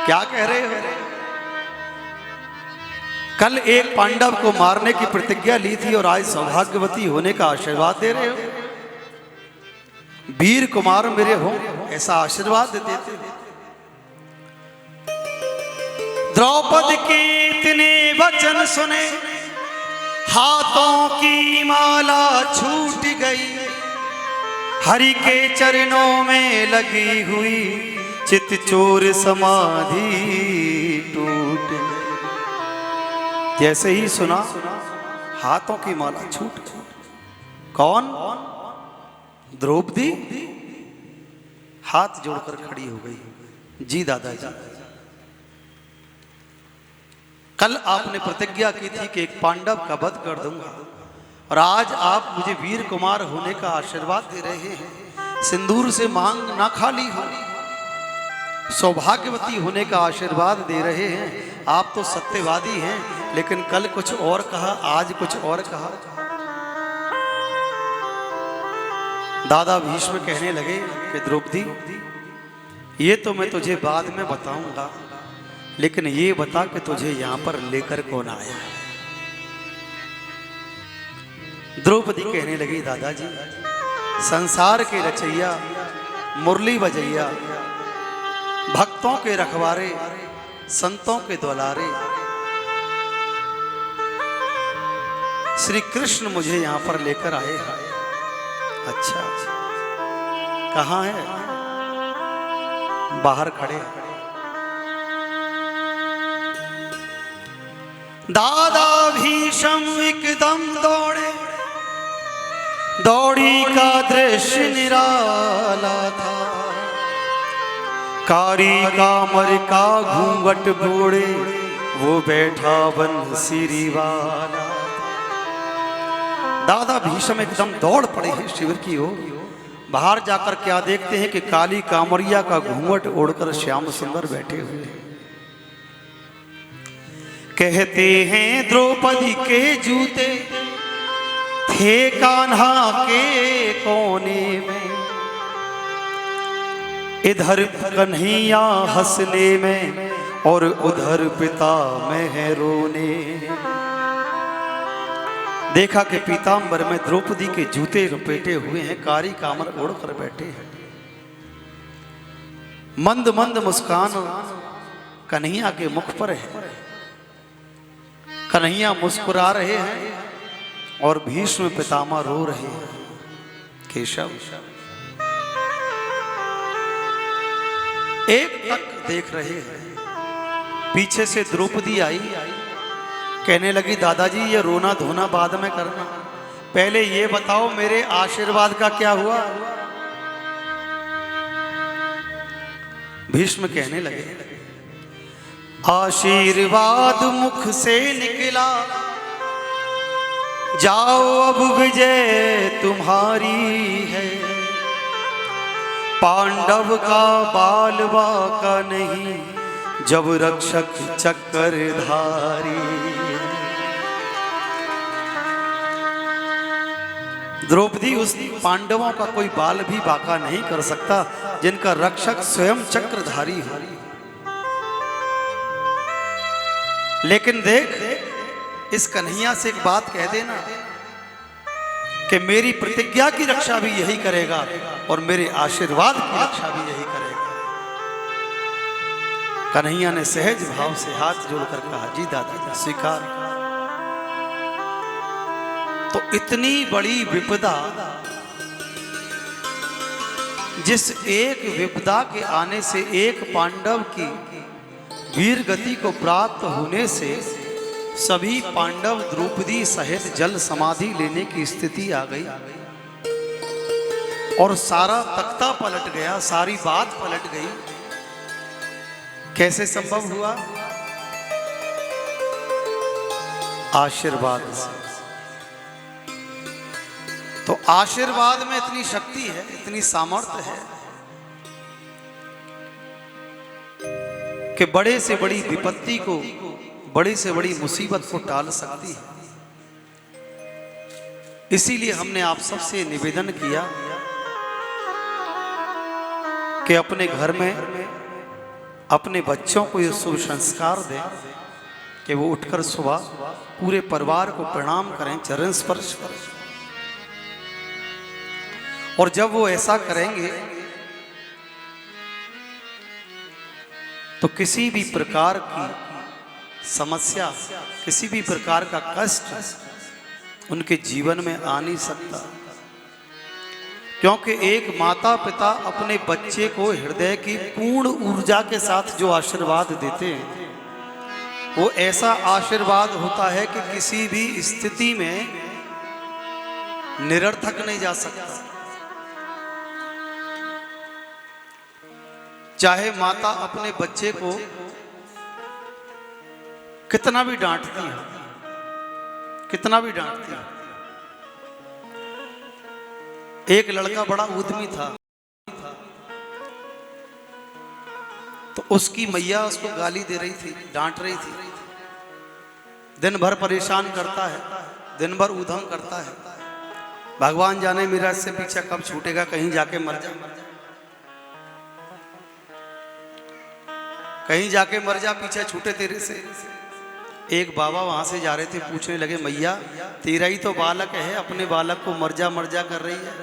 क्या कह रहे हो? कल एक पांडव को मारने की प्रतिज्ञा ली थी और आज सौभाग्यवती होने का आशीर्वाद दे रहे हो। वीर कुमार मेरे हो ऐसा आशीर्वाद देते थे। द्रौपदी के इतने वचन सुने, हाथों की माला छूट गई, हरि के चरणों में लगी हुई चित चोर समाधि टूट गई। जैसे ही सुना हाथों की माला छूट गई। कौन? द्रौपदी हाथ जोड़कर खड़ी हो गई। जी दादाजी, कल आपने प्रतिज्ञा की थी कि एक पांडव का वध कर दूंगा और आज आप मुझे वीर कुमार होने का आशीर्वाद दे रहे हैं। सिंदूर से मांग ना खाली हो, सौभाग्यवती होने का आशीर्वाद दे रहे हैं। आप तो सत्यवादी हैं, लेकिन कल कुछ और कहा, आज कुछ और कहा। दादा भीष्म कहने लगे कि द्रौपदी ये तो मैं तुझे बाद में बताऊंगा, लेकिन ये बता कि तुझे यहां पर लेकर कौन आया? द्रौपदी कहने लगी दादाजी, संसार के रचैया, मुरली बजैया, भक्तों के रखवारे, संतों के दुलारे श्री कृष्ण मुझे यहां पर लेकर आए हैं। अच्छा, कहां है? बाहर खड़े। दादा भीष्म एकदम दौड़े, दौड़ी का दृश्य निराला था। कारी कामर का घूंघट बोड़े वो बैठा बंसीरी वाला। दादा भीष्म एकदम दौड़ पड़े हैं शिविर की ओर। बाहर जाकर क्या देखते हैं कि काली कामरिया का घूंघट ओढ़कर श्याम सुंदर बैठे हुए हैं। कहते हैं द्रौपदी के जूते थे कान्हा के कोने में, इधर कन्हैया हंसने में और उधर पिता में है रोने। देखा कि पीतांबर में द्रौपदी के जूते लपेटे हुए हैं, कारी कामर ओढ़कर बैठे हैं। मंद मंद मुस्कान कन्हैया के मुख पर है। कन्हैया मुस्कुरा रहे हैं और भीष्म पितामह रो रहे हैं। केशव एक टक देख रहे हैं। पीछे से द्रौपदी आई, कहने लगी दादाजी ये रोना धोना बाद में करना, पहले ये बताओ मेरे आशीर्वाद का क्या हुआ? भीष्म कहने लगे आशीर्वाद मुख से निकला, जाओ अब विजय तुम्हारी है। पांडव का बालवा का नहीं, जब रक्षक चक्रधारी। द्रौपदी उस पांडवों का कोई बाल भी बांका नहीं कर सकता जिनका रक्षक स्वयं चक्रधारी हो। लेकिन देख, इस कन्हैया से एक बात कह देना कि मेरी प्रतिज्ञा की रक्षा भी यही करेगा और मेरे आशीर्वाद की रक्षा भी यही करेगा। कन्हैया ने सहज भाव से हाथ जोड़कर कहा, जी दादाजी स्वीकार। तो इतनी बड़ी विपदा, जिस एक विपदा के आने से एक पांडव की वीर गति को प्राप्त होने से सभी पांडव द्रौपदी सहित जल समाधि लेने की स्थिति आ गई और सारा तख्ता पलट गया, सारी बात पलट गई। कैसे संभव हुआ? आशीर्वाद से। तो आशीर्वाद में इतनी शक्ति है, इतनी सामर्थ्य है कि बड़े से बड़ी विपत्ति को, बड़ी से बड़ी मुसीबत को टाल सकती है। इसीलिए हमने आप सबसे निवेदन किया कि अपने घर में अपने बच्चों को ये शुभ संस्कार दें कि वो उठकर सुबह पूरे परिवार को प्रणाम करें, चरण स्पर्श करें। और जब वो ऐसा करेंगे तो किसी भी प्रकार की समस्या, किसी भी प्रकार का कष्ट उनके जीवन में आ नहीं सकता। क्योंकि एक माता पिता अपने बच्चे को हृदय की पूर्ण ऊर्जा के साथ जो आशीर्वाद देते हैं, वो ऐसा आशीर्वाद होता है कि किसी भी स्थिति में निरर्थक नहीं जा सकता। चाहे माता अपने बच्चे को कितना भी डांटती है, कितना भी डांटती है। एक लड़का बड़ा उद्यमी था, तो उसकी मैया उसको गाली दे रही थी, डांट रही थी। दिन भर परेशान करता है, दिन भर उधम करता है। भगवान जाने मेरा इससे पीछा कब छूटेगा, कहीं जाके मर जा, कहीं जाके मर जा, पीछा छूटे तेरे से। एक बाबा वहां से जा रहे थे, पूछने लगे, मैया तेरा ही तो बालक है, अपने बालक को मर जा कर रही है।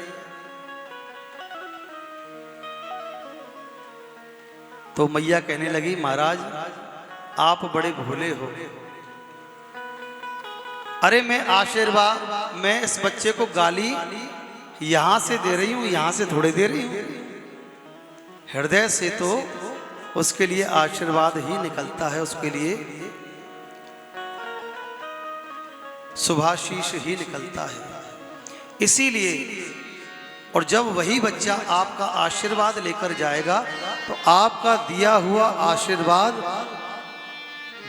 तो मैया कहने लगी, महाराज आप बड़े भोले हो। अरे मैं आशीर्वाद, मैं इस बच्चे को गाली यहां से दे रही हूं, यहां से थोड़े दे रही हूं, हृदय से तो उसके लिए आशीर्वाद ही निकलता है, उसके लिए शुभाशीष ही निकलता है। इसीलिए, और जब वही बच्चा आपका आशीर्वाद लेकर जाएगा तो आपका दिया हुआ आशीर्वाद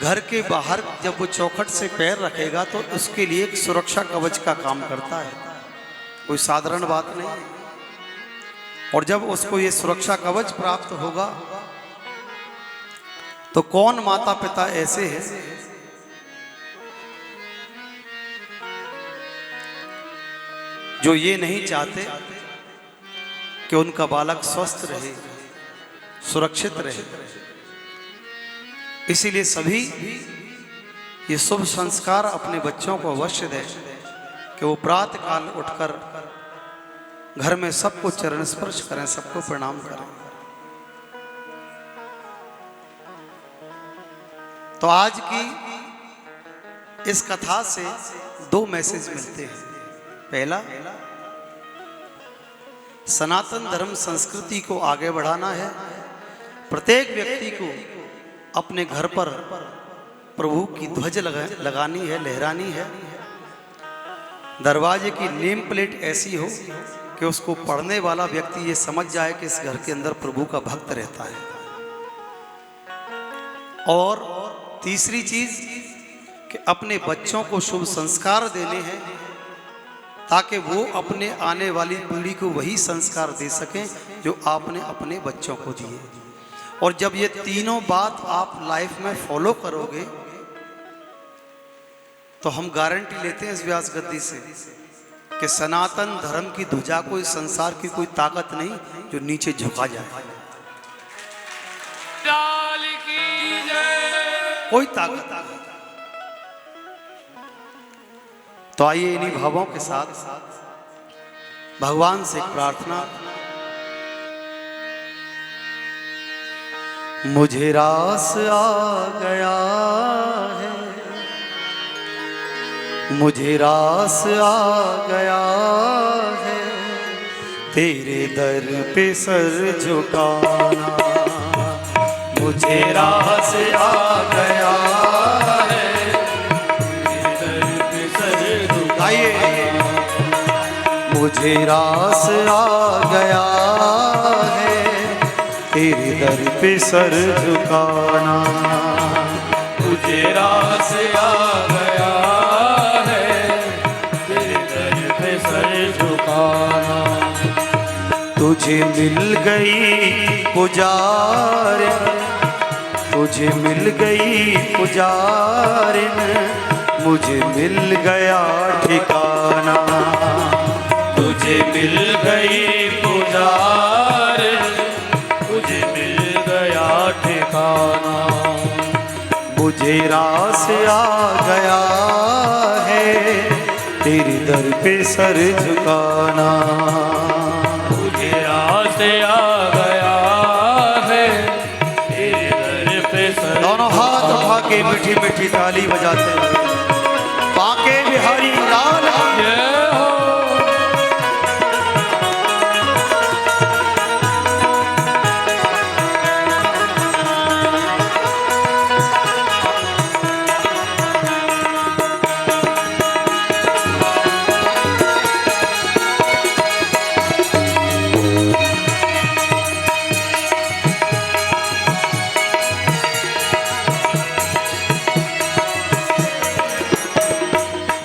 घर के बाहर जब वो चौखट से पैर रखेगा तो उसके लिए एक सुरक्षा कवच का काम करता है, कोई साधारण बात नहीं। और जब उसको ये सुरक्षा कवच प्राप्त होगा तो कौन माता पिता ऐसे हैं जो ये नहीं चाहते कि उनका बालक स्वस्थ रहे, सुरक्षित रहे। इसीलिए सभी ये शुभ संस्कार अपने बच्चों को अवश्य दें कि वो प्रातः काल उठकर घर में सबको चरण स्पर्श करें, सबको प्रणाम करें। तो आज की इस कथा से दो मैसेज मिलते हैं। पहला, सनातन धर्म संस्कृति को आगे बढ़ाना है। प्रत्येक व्यक्ति को अपने घर पर प्रभु की ध्वज लगानी है, लहरानी है। दरवाजे की नेम प्लेट ऐसी हो कि उसको पढ़ने वाला व्यक्ति ये समझ जाए कि इस घर के अंदर प्रभु का भक्त रहता है। और तीसरी चीज कि अपने बच्चों को शुभ संस्कार देने हैं ताकि वो अपने आने वाली पीढ़ी को वही संस्कार दे सकें जो आपने अपने बच्चों को दिए। और जब ये तीनों बात आप लाइफ में फॉलो करोगे तो हम गारंटी लेते हैं इस व्यास गद्दी से कि सनातन धर्म की ध्वजा को इस संसार की कोई ताकत नहीं जो नीचे झुका जाए। कोई ताकत नहीं। तो आइए इन्हीं भावों के साथ भगवान से एक प्रार्थना। मुझे रास आ गया है, मुझे रास आ गया है, तेरे दर पे सर झुकाना। मुझे रास आ गया है, तेरे दर पे सर झुकाना। मुझे रास आ गया है, तेरे दर पे सर झुकाना। मुझे रास आ गया है, तेरे दर पे सर झुकाना। तुझे मिल गई पुजारिन, तुझे मिल गई पुजारिन, मुझे मिल गया ठिकाना। तुझे मिल गई पुजारिन, मुझे मिल गया ठिकाना। मुझे रास आ गया है, तेरे दर पे सर झुकाना। मुझे रास आ गया है, तेरे दर पे सर। दोनों हाथ उठा के मीठी मीठी ताली बजाते हैं। बांके बिहारी लाल की।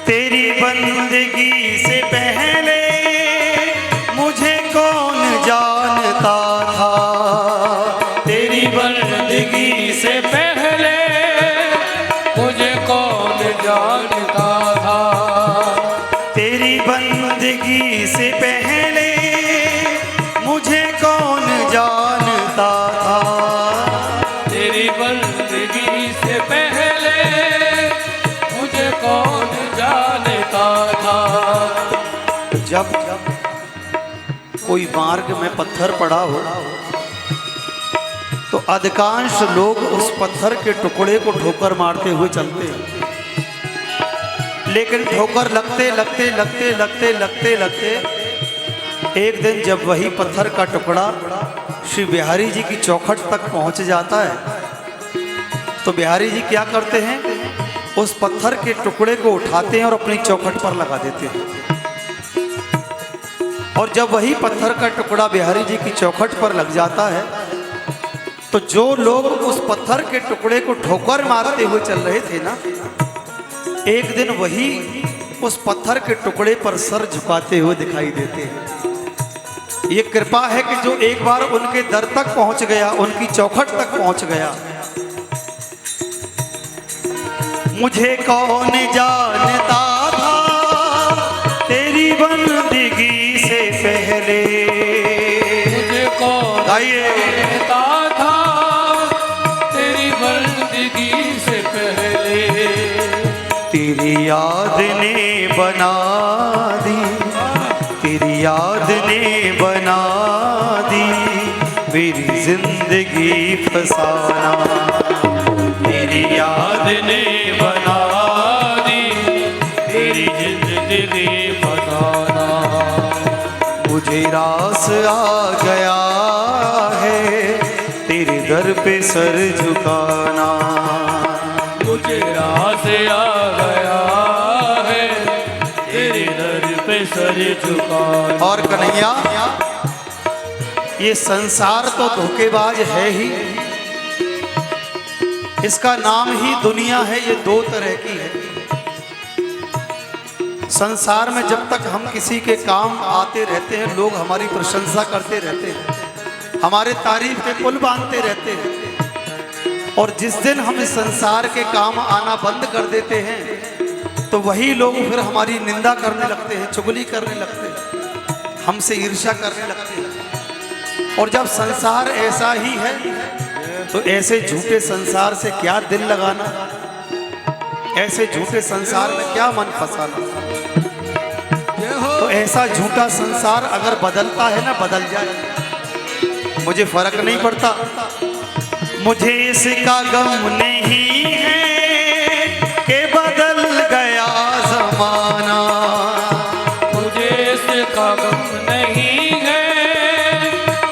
तेरी बंदगी से पहले मुझे कौन जानता था, तेरी बंदगी से पहले मुझे कौन जानता था। तेरी बंदगी से पहले मुझे कौन जानता था। तेरी बंदगी से पहले मुझे कौन जानता था। जब कोई मार्ग में पत्थर पड़ा हो तो अधिकांश लोग उस पत्थर के टुकड़े को ठोकर मारते हुए चलते हैं, लेकिन ठोकर लगते लगते लगते लगते लगते लगते एक दिन जब वही पत्थर का टुकड़ा श्री बिहारी जी की चौखट तक पहुंच जाता है तो बिहारी जी क्या करते हैं, उस पत्थर के टुकड़े को उठाते हैं और अपनी चौखट पर लगा देते हैं। और जब वही पत्थर का टुकड़ा बिहारी जी की चौखट पर लग जाता है तो जो लोग उस पत्थर के टुकड़े को ठोकर मारते हुए चल रहे थे ना, एक दिन वही उस पत्थर के टुकड़े पर सर झुकाते हुए दिखाई देते हैं। ये कृपा है कि जो एक बार उनके दर तक पहुंच गया, उनकी चौखट तक पहुंच गया। मुझे कौन जानता था तेरी बंदगी से पहले, मुझे कौन जानता था तेरी बंदगी से पहले। तेरी याद ने बना दी, तेरी याद ने बना दी मेरी जिंदगी फसाना। तेरी याद ने बना दी तेरी जिंदगी फसाना। मुझे रास आ गया है, तेरे दर पे सर झुकाना। मुझे रास आ गया है, तेरे दर पे सर झुकाना। और कन्हैया, ये संसार तो धोखेबाज है ही, इसका नाम ही दुनिया है। ये दो तरह की है। संसार में जब तक हम किसी के काम आते रहते हैं, लोग हमारी प्रशंसा करते रहते हैं, हमारे तारीफ के पुल बांधते रहते हैं। और जिस दिन हम इस संसार के काम आना बंद कर देते हैं तो वही लोग फिर हमारी निंदा करने लगते हैं, चुगली करने लगते हैं, हमसे ईर्ष्या करने लगते हैं। और जब संसार ऐसा ही है तो ऐसे झूठे संसार से क्या दिल लगाना, ऐसे झूठे संसार में क्या मन फंसाना। तो ऐसा झूठा संसार अगर बदलता है ना, बदल जाए, मुझे फर्क नहीं पड़ता। मुझे इसका गम नहीं है कि बदल गया जमाना, मुझे इसका गम नहीं है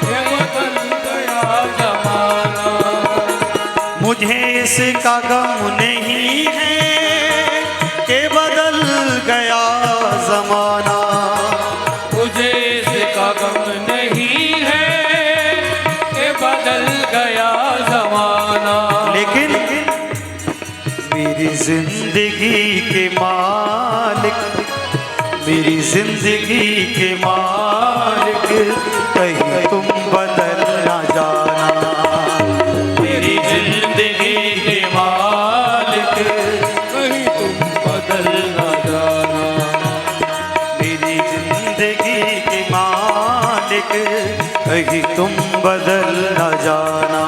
कि बदल गया जमाना, मुझे इसका गम नहीं है कि बदल गया जमाना, मुझे इसका गम नहीं है कि बदल गया जमाना। लेकिन मेरी जिंदगी के मालिक, मेरी जिंदगी के मालिक, कहीं तुम बदल ना जाना, मेरी जिंदगी के मालिक, कहीं तुम बदल ना जाना, मेरी जिंदगी के मालिक, कहीं तुम बदल ना जाना,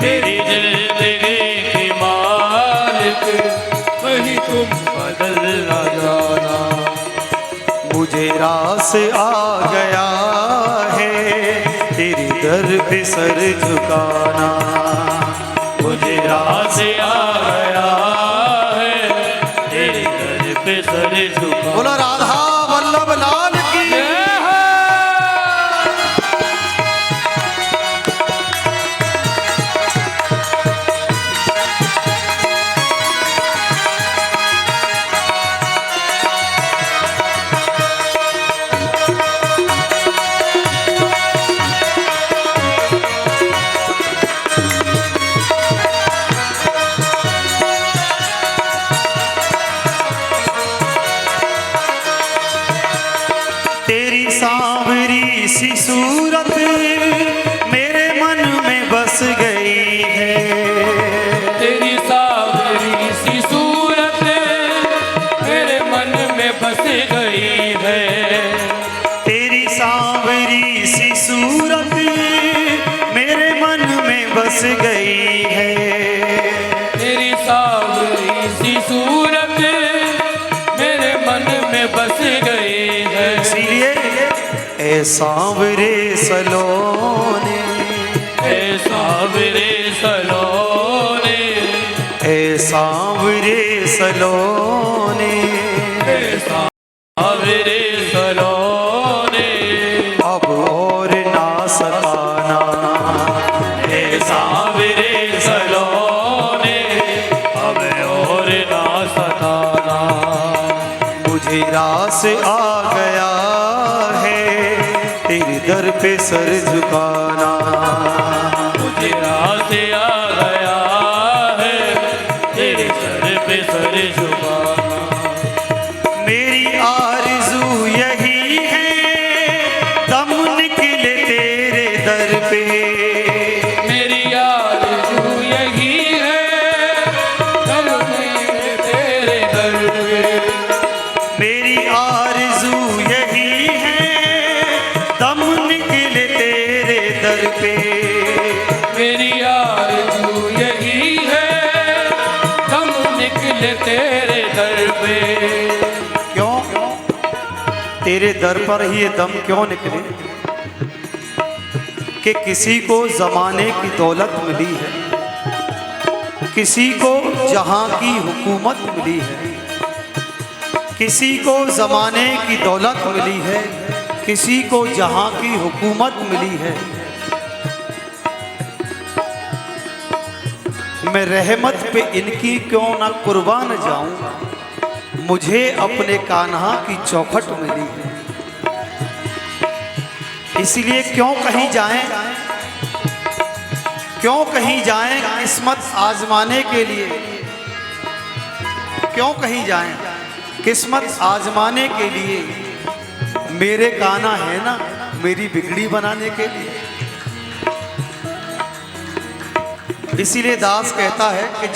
मेरी जिंदगी के मालिक, कहीं तुम बदल ना जाना। मुझे रास आ गया है तेरी दर पे सर झुकाना, मुझे रास आ गया है तेरे दर पे सर झुका। बोलो राधा वल्लभ लाल की। तेरी सांवरी सी सूरत मेरे मन में बस गई है, तेरी सावरी सी सूरत मेरे मन में बस गई है, तेरी सांवरी सी सूरत मेरे मन में बस गई है, तेरी सावरी सी सूरत मेरे मन में बस गई है। इसीलिए ए सांवरे सलोने, ए सावरे सलोने, ए सांवरे सलोने, ए सावरे सलोने, अब और ना सताना, ए सावरे सलोने, अब और ना सताना। मुझे रास आ गया है तेरी दर पे सर झुकाना, मुझे रास आ गया है तेरे सर पे सर झुकाना। मेरी आरज़ू यही है दम निकले तेरे दर पे, मेरी आरज़ू यही है दम निकले तेरे दर पे, मेरी आरज़ू यही है दम निकले तेरे दर पे, मेरी आरज़ू यही है दम निकले तेरे दर पे। क्यों तेरे दर पर ही ये दम क्यों निकले कि किसी को जमाने की दौलत मिली है, किसी को जहां की हुकूमत मिली है, किसी को जमाने की दौलत मिली है, किसी को जहां की हुकूमत मिली है। मैं रहमत पे इनकी क्यों ना कुर्बान जाऊं, मुझे अपने कान्हा की चौखट मिली है। इसलिए क्यों कहीं जाएं, क्यों कहीं जाएं किस्मत आजमाने के लिए, क्यों कहीं जाएं किस्मत आजमाने के लिए, मेरे कान्हा है ना मेरी बिगड़ी बनाने के लिए। इसीलिए दास कहता है कि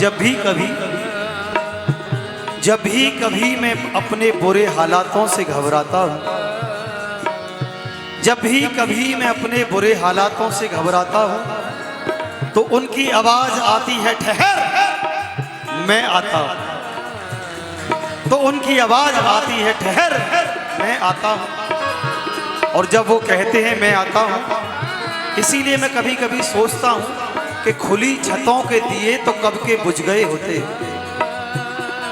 जब भी कभी मैं अपने बुरे हालातों से घबराता हूँ, जब भी कभी मैं अपने बुरे हालातों से घबराता हूँ, तो उनकी आवाज आती है, ठहर मैं आता हूँ। तो उनकी आवाज आती है, ठहर मैं आता हूँ। और जब वो कहते हैं मैं आता हूँ, इसीलिए मैं कभी कभी सोचता हूँ कि खुली छतों के दिए तो कब के बुझ गए होते।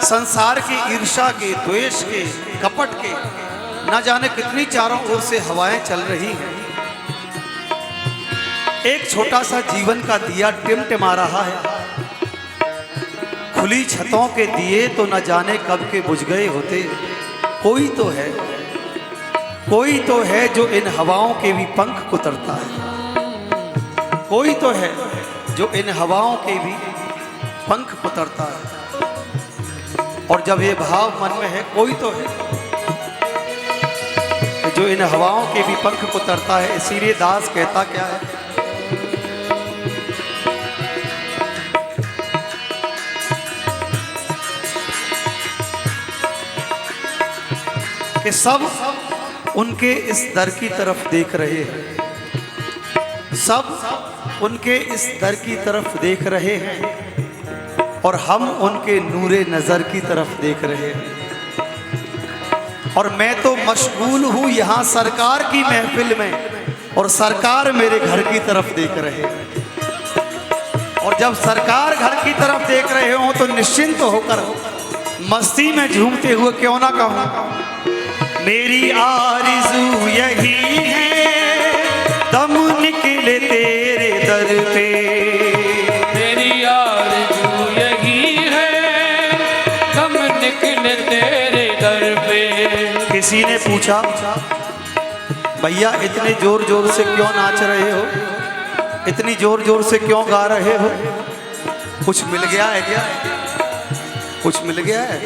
संसार की ईर्ष्या के, द्वेष के, कपट के न जाने कितनी चारों ओर से हवाएं चल रही हैं। एक छोटा सा जीवन का दिया टिमटिमा रहा है। खुली छतों के दिए तो न जाने कब के बुझ गए होते। कोई तो है, कोई तो है जो इन हवाओं के भी पंख कुतरता है। कोई तो है जो इन हवाओं के भी पंख कुतरता है। और जब ये भाव मन में है, कोई तो है जो इन हवाओं के भी पंख कुतरता है। इसीलिए दास कहता क्या है, कि सब उनके इस दर की तरफ देख रहे हैं, सब उनके इस दर की तरफ देख रहे हैं और हम उनके नूरे नजर की तरफ देख रहे हैं। और मैं तो मशगूल हूं यहां सरकार की महफिल में और सरकार मेरे घर की तरफ देख रहे हैं। और जब सरकार घर की तरफ देख रहे हो तो निश्चिंत होकर मस्ती में झूमते हुए क्यों ना कहूं, मेरी आरज़ू यही है दम निकले तेरे दर पे। मेरी आरज़ू यही है दम निकले तेरे दर पे। किसी ने पूछा, भैया इतने जोर जोर से क्यों नाच रहे हो, इतनी जोर जोर से क्यों गा रहे हो, कुछ मिल गया है क्या, कुछ मिल गया है?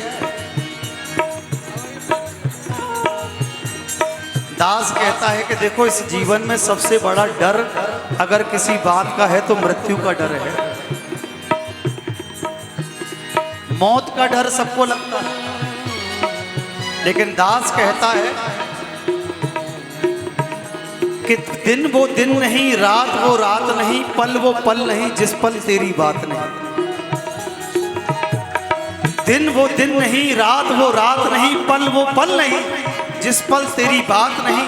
दास कहता है कि देखो इस जीवन में सबसे बड़ा डर अगर किसी बात का है तो मृत्यु का डर है। मौत का डर सबको लगता है, लेकिन दास कहता है कि दिन वो दिन नहीं, रात वो रात नहीं, पल वो पल नहीं जिस पल तेरी बात नहीं। दिन वो दिन नहीं, रात वो रात नहीं, पल वो पल नहीं जिस पल तेरी बात नहीं।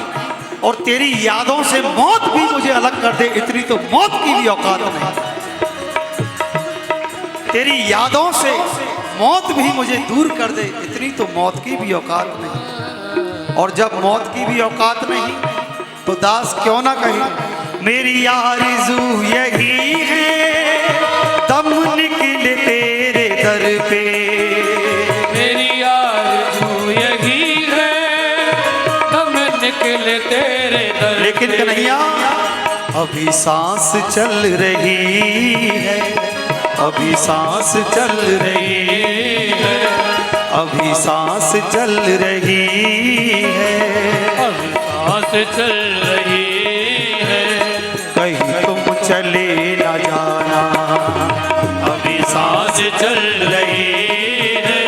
और तेरी यादों से मौत भी मुझे अलग कर दे, इतनी तो मौत की भी औकात नहीं। तेरी यादों से मौत भी मुझे दूर कर दे, इतनी तो मौत की भी औकात नहीं। और जब मौत की भी औकात नहीं तो दास क्यों ना कहे, मेरी आरज़ू यही है दम निकले तेरे दर पे। मेरी आरज़ू यही है दम निकले तेरे दर पे। लेकिन कन्हैया अभी सांस चल रही है, अभी सांस चल रही है, अभी सांस चल रही है, अभी सांस चल रही है, कहीं तुम चले न जाना। अभी सांस चल रही है,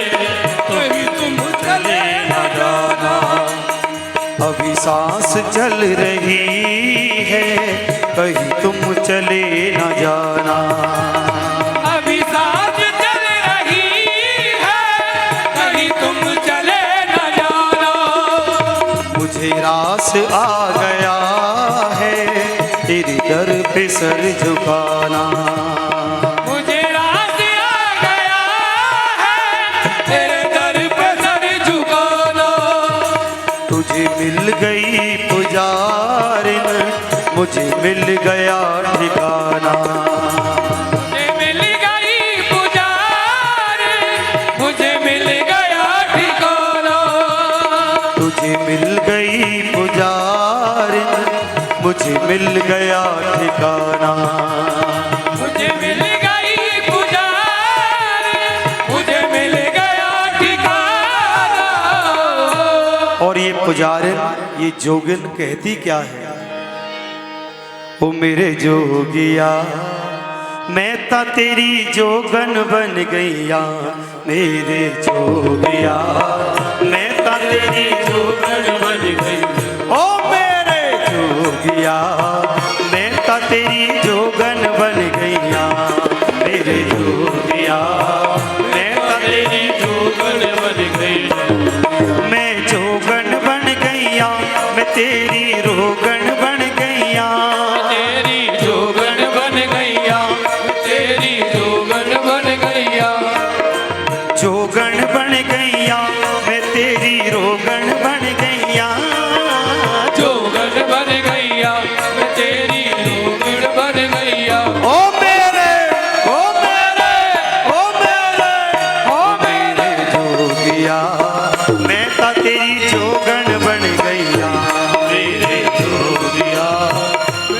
कहीं तुम चले न जाना। अभी सांस चल रही है, कहीं तुम चले न जाना। अभी सांस चल रही है, कहीं तुम चले न जाना। मुझे रास आ गया है तेरे दर पे सर झुकाना। मुझे रास आ गया है तेरे दर पे सर झुकाना। तुझे मिल गई पुजारिन, मुझे मिल गया ठिकाना। मुझे मिल गई पुजारी, मुझे मिल गया ठिकाना। तुझे मिल गई पुजारिन, मुझे मिल गया ठिकाना। मुझे मिल गई पुजारी, मुझे मिल गया ठिकाना। और ये पुजारिन, ये जोगिन कहती क्या है, ओ मेरे जोगिया मैं ता तेरी जोगन बन गईया, मेरे जोगिया मैं ता तेरी जोगन बन गई। ओ मेरे जोगिया मैं ता तेरी जोगन बन गईया। मेरे जोगिया मैं ता तेरी जोगन बन गई। मैं जोगन बन गईया मैं तेरी रोगन बन गईया। तेरी जोगन बन गईया, तेरी जोगन बन गईया। जोगन बन गईया मैं तेरी रोगन बन गईया। जोगन बन गईया, मैं तेरी जोगन बन गईया। ओ मेरे ओ मेरे ओ मेरे ओ मेरे जोगिया मैं ता तेरी जोगन बन गईया। मेरे जोगिया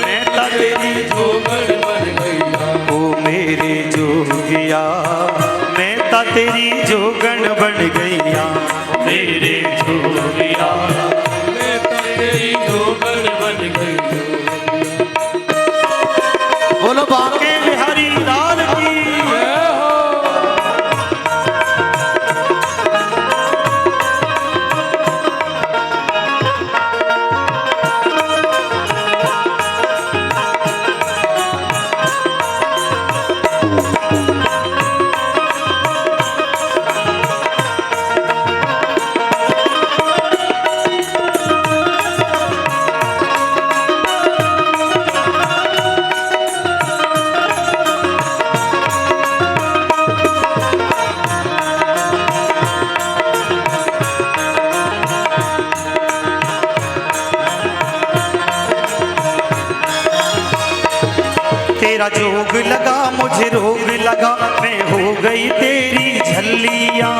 मैं ता तेरी जोगन बन गईया। ओ मेरे जोगिया मैं ता तेरी जोगन बन गईया। मेरे जोगिया मैं तेरी जोगन बन गईया। बोलो बांके बिहारी लाल की। जय हो। तेरा जोग लगा मुझे रोग लगा मैं हो गई तेरी झल्लियाँ।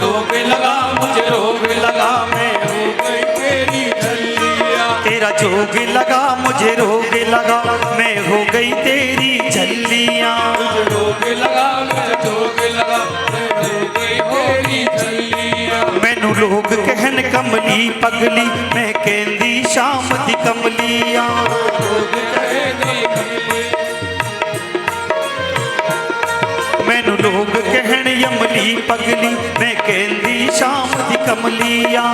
रोग लगा मुझे, रोग लगा मैं हो गई तेरी झल्लियाँ। तेरा जोग लगा मुझे रोग लगा मैं हो गई तेरी झल्लियाँ। रोग लगा मुझे, रोग लगा मैं हो गई तेरी झल्लियाँ। मैनू लोग कहन कमली पगली मैं कहंदी शाम दी कमलियाँ। रोग कहे नहीं कमली, मैनू लोग कहन यमली पगली मैं कहंदी शाम दी कमलियाँ।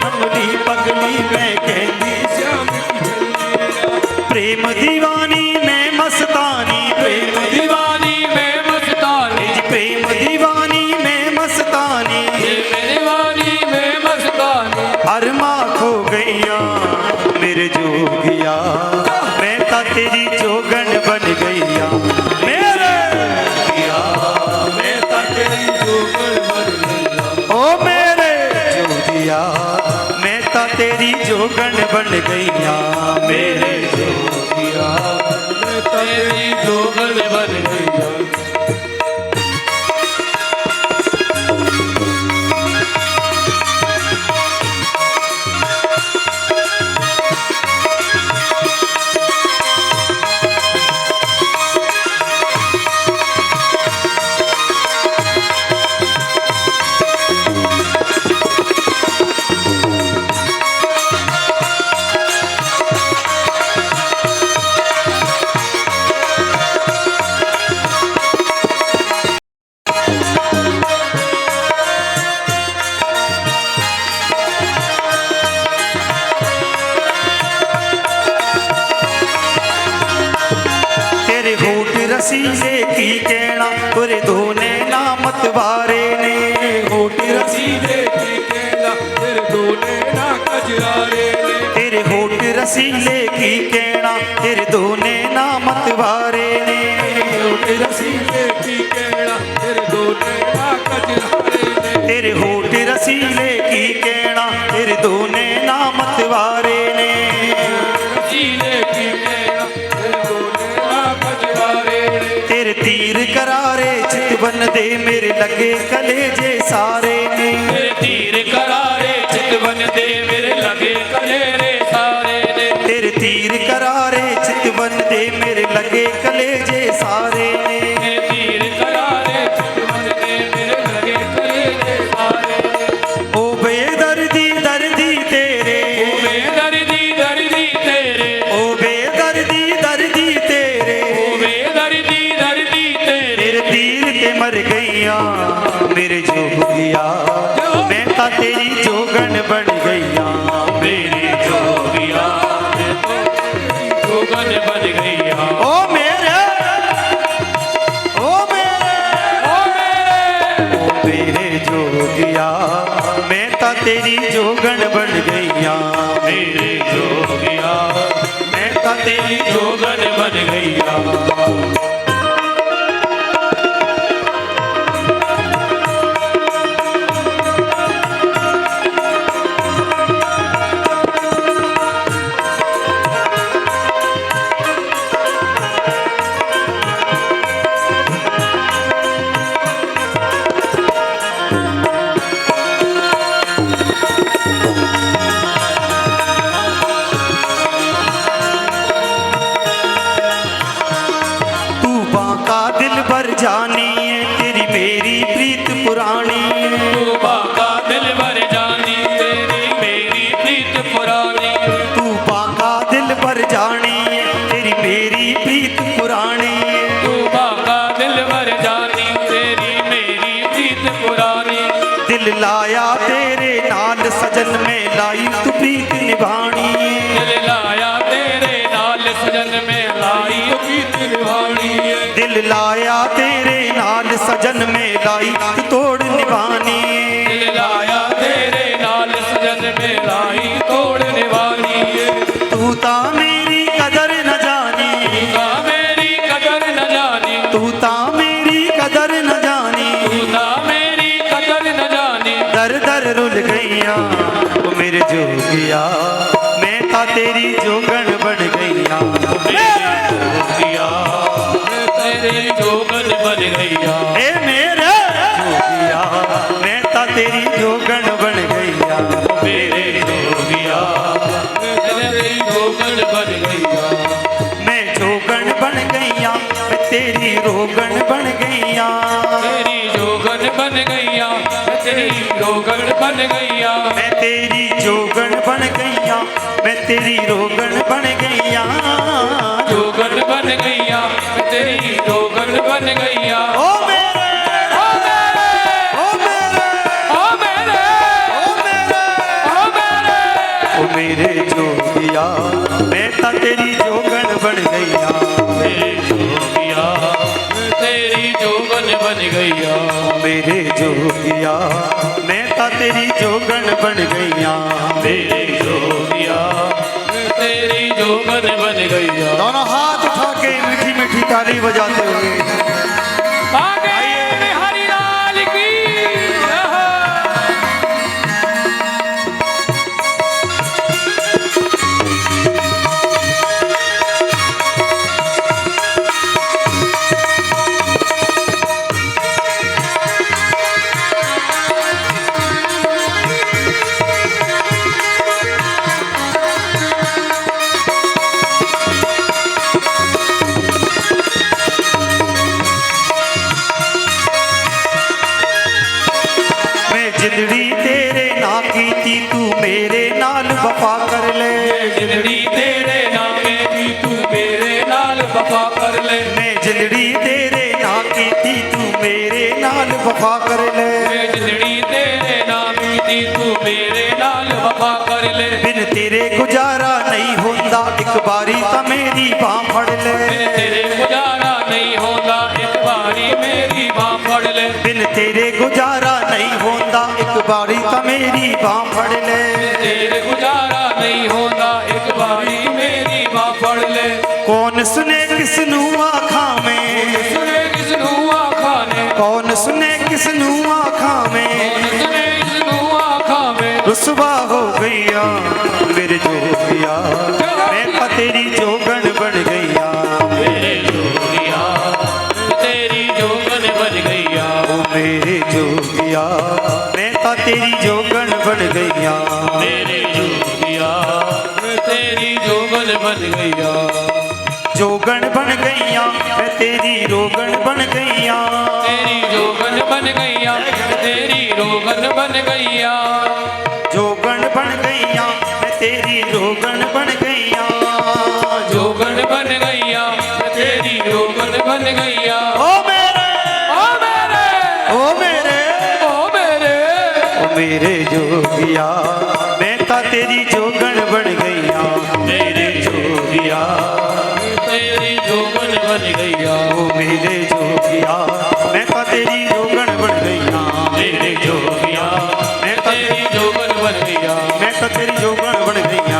कमली पगली मैं कहंदी श्याम की झल्लियाँ। प्रेम दीवानी मैं मस्तानी। प्रेम दीवानी में मस्तानी, प्रेम दीवानी मैं मस्तानी। प्रेम दीवानी में मस्तानी। अरमा खो गईया मेरे जोगिया मैं ता तेरी जोगन बन गईया। मेरे जोगिया मैं ता तेरी जोगन बन गईया। ओ मेरे जोगिया मैं ता तेरी जोगन बन गईया। मेरे जोगिया मैं तेरी जोगन बन गईया। तेरे होठ रसीले की कहना तुरे दोने नामत वारे ने। होठ रसीले की केला तेरे दोने ना कजरारे ने। तेरे होठ रसीले की कहना तेरे दोने नामत वारे ने। होठ रसीले की केला तेरे दोने ना कजरारे ने। तेरे होठ रसीले की कहना तेरे दोने नामत वारे ने। रसीले की केला तेरे दोने ना कजरारे ने। तेरे तीर करारे चितवन दे मेरे लगे कलेजे सारे ने। तेरे तीर करारे चितवन दे मेरे लगे कलेरे सारे ने। तेरे तीर करारे चितवन दे मेरे लगे कलेजे सारे ने। तेरे तीर करारे चितवन दे मेरे लगे कलेरे सारे ने। ओ बेदर्दी दर्दी तेरे। ओ बेदर्दी दर्दी तेरे। ओ बेदर्दी दर्दी तेरे। ओ बेदर्दी दर्दी तेरे। तेरे तीर ते मर गईया मेरे जोगिया मैं ता तेरी जोगन बन गईया मेरे जोगिया जोगन बन गईया ओ मेरे ओ मेरे ओ मेरे ओ मेरे जोगिया मैं ता तेरी जोगन बन गईया मेरे जोगिया मैं ता तेरी जोगन बन गईया जानी है तेरी मेरी प्रीत पुरानी तू बाका दिल भर जानी तेरी मेरी प्रीत पुरानी तू बाका दिल भर जानी है तेरी मेरी प्रीत पुरानी तू बाका दिल भर जानी तेरी मेरी प्रीत पुरानी दिल लाया तेरे नाल सजन में लाई तू प्रीत निभानी दिल लाया तेरे नाल सजन में लाई तू प्रीत निभानी दिल लाया तेरे नाल सजन में लाई तू तोड़ निभानी दिल लाया तेरे नाल सजन में लाई तोड़ निभानी तू ता मेरी कदर न जानी तू ता मेरी कदर न जानी तू ता मेरी कदर न जानी तू ता मेरी कदर न जानी दर दर रुल गईया ओ मेरे जोगिया मैं ता तेरी जोगन बन गईया जोगिया तेरी जोगन बन गईया ए मेरे जोगिया मैं ता तेरी जोगन बन गईया मेरे जोगिया तेरी जोगन बन गईया मैं जोगन बन गईया मैं तेरी रोगन बन गईया तेरी जोगन बन गईया तेरी रोगन बन गईया मैं तेरी जोगन बन गईया मैं तेरी रोगन बन गईया जोगन बन गईया तेरी रोगन बन गईया ओ मेरे ओ मेरे ओ मेरे ओ मेरे ओ मेरे ओ मेरे ओ मेरे जोगिया मैं ता तेरी जोगन बन गईया मेरे जोगिया तेरी जोगन बन गईया मेरे जोगिया मैं ता तेरी जोगन बन गईया मेरे जोगिया तेरी जोगन बन गईया दोनों हाथ उठा के मीठी मीठी ताली बजाते हुए आगे हरि लाल की जिंदड़ी तेरे ना कीती तू मेरे नाल वफा कर ले जिंदड़ी तेरे नामे की तू मेरे नाल वफा कर ले मैं जिंदड़ी तेरे ना कीती तू मेरे नाल वफा कर ले जिंदड़ी तेरे नामी दी तू मेरे नाल वफा कर ले बिन तेरे गुजारा नहीं होंदा एक बारी ता मेरी बांह फड़ ले तेरे गुजारा नहीं होता एक बारी मेरी बाँ फड़ ले बिन तेरे गुजारा नहीं होंदा एक बारी ता मेरी बांह फड़ ले तेरे गुजारा नहीं होता एक बारी मेरी बाँ फड़ ले कौन सुने किसनू आँखां में सुने किसनू आँखां ने कौन सुने किसनू आँखां में सुने किसनू आँखां में रुसवा हो गईया मेरे जोगिया मैं ता तेरी जोगन बन गईया मेरे जोगिया तेरी जोगन बन गईया ओ मेरे जोगिया मैं ता तेरी जोगन बन गईया मेरे जोगिया तेरी जोगन बन गईया जोगन बन गईया मैं तेरी रोगन बन गईया तेरी जोगन बन गईया तेरी रोगन बन गईया जोगन बन गईया मैं तेरी रोगन बन गईया जोगन बन गईया तेरी रोगन बन गईया ओ मेरे मेरे जोगिया मैं ता तेरी जोगण बन गईया मेरे जोगिया तेरी जोगन बन गईया ओ मेरे जोगिया मैं ता तेरी जोगण बन गईया मेरे जोगिया मैं ता तेरी जोगन बन गईया मैं ता तेरी जोगण बन गईया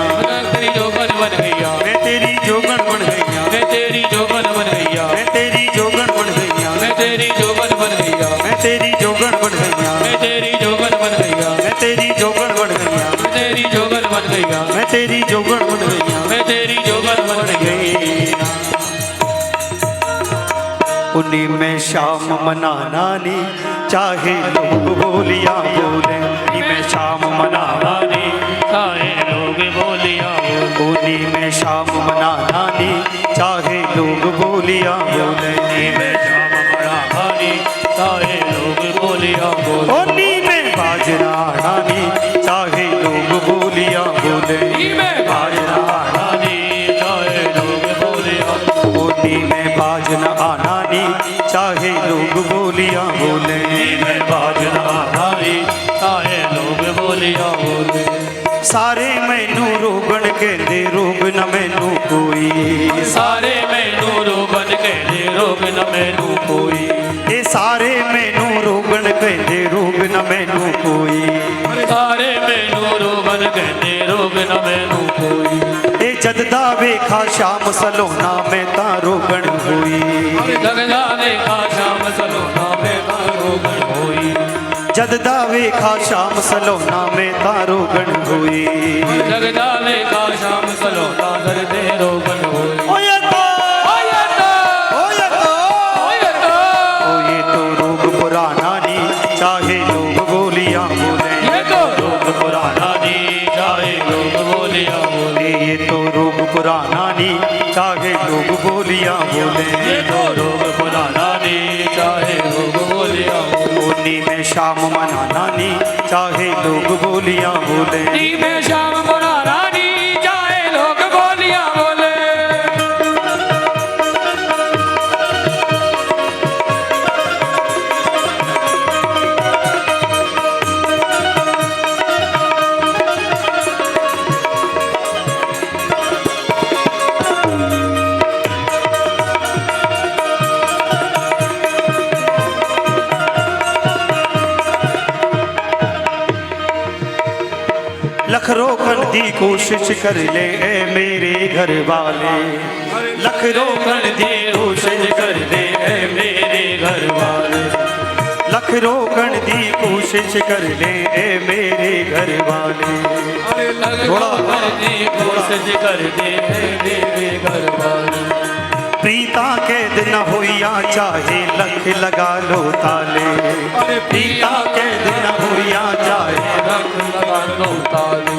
तेरी जोगन बन गईया मैं तेरी जोगण बन गईया मैं तेरी जोगन बन गईया मैं तेरी जोगण बन गईया मैं तेरी जोगन बन गईया मैं तेरी जोगण बन गईया मैं तेरी जोगन बन गईया मैं तेरी जोगण बन गईया मैं तेरी जोगन बन गईया मैं तेरी जोगण बन गईया मैं तेरी जोगन बन गईया उन्हीं में शाम मनाना नी चाहे लोग बोलिया बोले उन्हीं में शाम मनाना नी सारे लोग बोलिया उन्हीं में शाम मनाना नी चाहे लोग बोलिया बोले मैं शाम बड़ा भारी सारे लोग बोलिया बोले उन्हीं में बाजना आना नी चाहे लोग बोलिया बोले मैं बाजना रानी सारे लोग बोलिया उन्हीं में बाजना आना नी चाहे लोग बोलिया बोले मैं बाजना रानी सारे लोग बोलिया बोले सारे मैनू रोगन कहते रोग न मैनू कोई सारे मैनू रोगन कहते रोग न मैनू कोई ये सारे मैनू रोगन कहते रोग न मैनू कोई सारे मैनू रोगन कहते रोग न मैनू कोई ये जददा वेखा शाम सलोना मैं ता रोगन होई जगदा देखा शाम सलोना में का रोगन होई जददा वेखा शाम सलोना मैं ता रोगन होई जगदा देखा शाम सलोना दर्दे रोगन होई ओए तो ओए तो ओए तो ओए तो ओ ये तो रोग पुराना नी चाहे लोग बोलिया बोले ये तो रोग पुराना नी चाहे लोग बोलिया बोले ये तो रोग पुराना नी चाहे लोग बोलिया बोले ये तो रोग पुराना नी चाहे लोग बोलिया बोले उन्हीं में शाम मनाना नी चाहे लोग बोलिया बोले नी में शाम बड़ा रानी चाहे लोग बोलिया बोले लख रोकन दी कोशिश कर ले ए मेरे घर वाले लख रोकन दी कोशिश कर ले ए मेरे घर वाले लख रोकन दी कोशिश कर ले ए मेरे घर वाले थोड़ा कोशिश कर दे मेरे घर वाले प्रीता कैद न होइया चाहे लख लगा लो ताले प्रीता कैद न होइया चाहे रख लगा लो ताले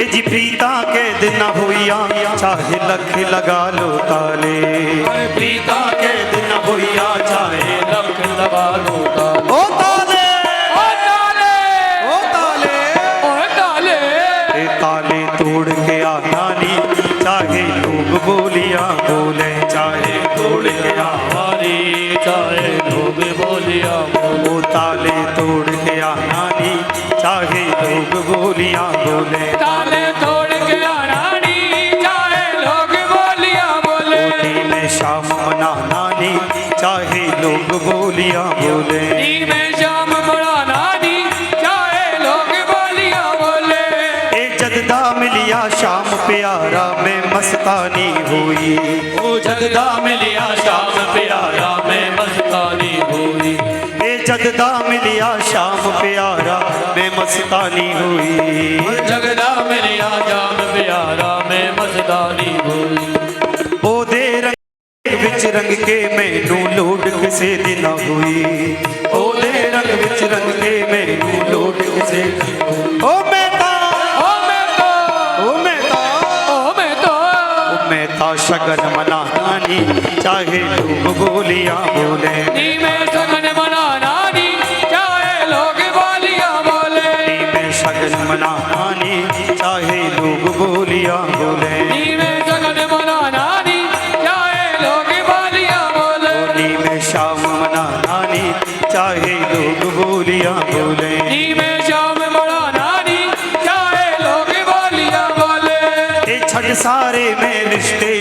ए जी प्रीता कैद न होइया चाहे लख लगा लो ताले प्रीता कैद न होइया चाहे रख लगा लो ताले ओ ताले ओ ताले ओ ताले ओ ताले ए ताले तोड़ के आना नी चाहे लोग बोलिया बोले चाहे तोड़ के हमारी चाहे लोग बोलिया बोले ओ ताले तोड़ के आना नी चाहे लोग बोलिया बोले ताले तोड़ के रानी चाहे लोग बोलिया बोले उन्हीं में शाम मनाना नी चाहे लोग बोलिया बोले नी में शाम बड़ा रानी चाहे लोग बोलिया बोले ए जददा मिलिया शाम प्यारा में मस्तानी हुई ओ जगदा मिलिया शाम प्यारा में मस्तानी हुई ए जददा मिलिया शाम प्यारा में मस्तानी हुई जगदा मिलिया शाम प्यारा में मस्तानी हुई ओदे रंग विच रंग के मैनू लोड किसे दिन हुई ओदे रंग विच रंग के मैनू लोड किसे ओ मेहता ओ मैं तो ओ मेहता ओ मैं तो ओ मेहता शगन मनाना नी चाहे लोग बोलिया बोले नी में सगन मना रानी चाहे लोग बोलिया बोले नी में शगन मनाना नी चाहे लोग बोलिया बोले नी में सगन मना रानी चाहे लोग बोलिया बोले नी में शाम मनाना नी चाहे लोग बोलिया बोले नी में शाम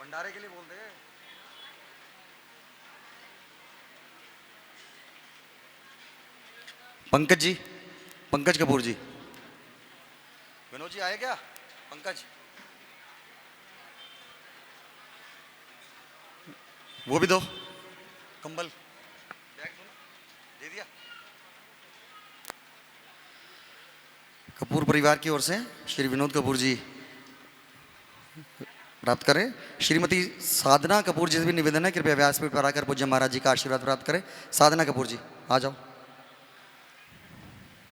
भंडारे के लिए बोल दे। पंकज जी, पंकज कपूर जी। विनोद जी आए क्या? पंकज वो भी दो, कंबल बैग दो ना, दे दिया। कपूर परिवार की ओर से श्री विनोद कपूर जी प्राप्त करें। श्रीमती साधना कपूर जी से भी निवेदन है, कृपया व्यासपीठ पर आकर पूज्य महाराज जी का आशीर्वाद प्राप्त करें। साधना कपूर जी आ जाओ।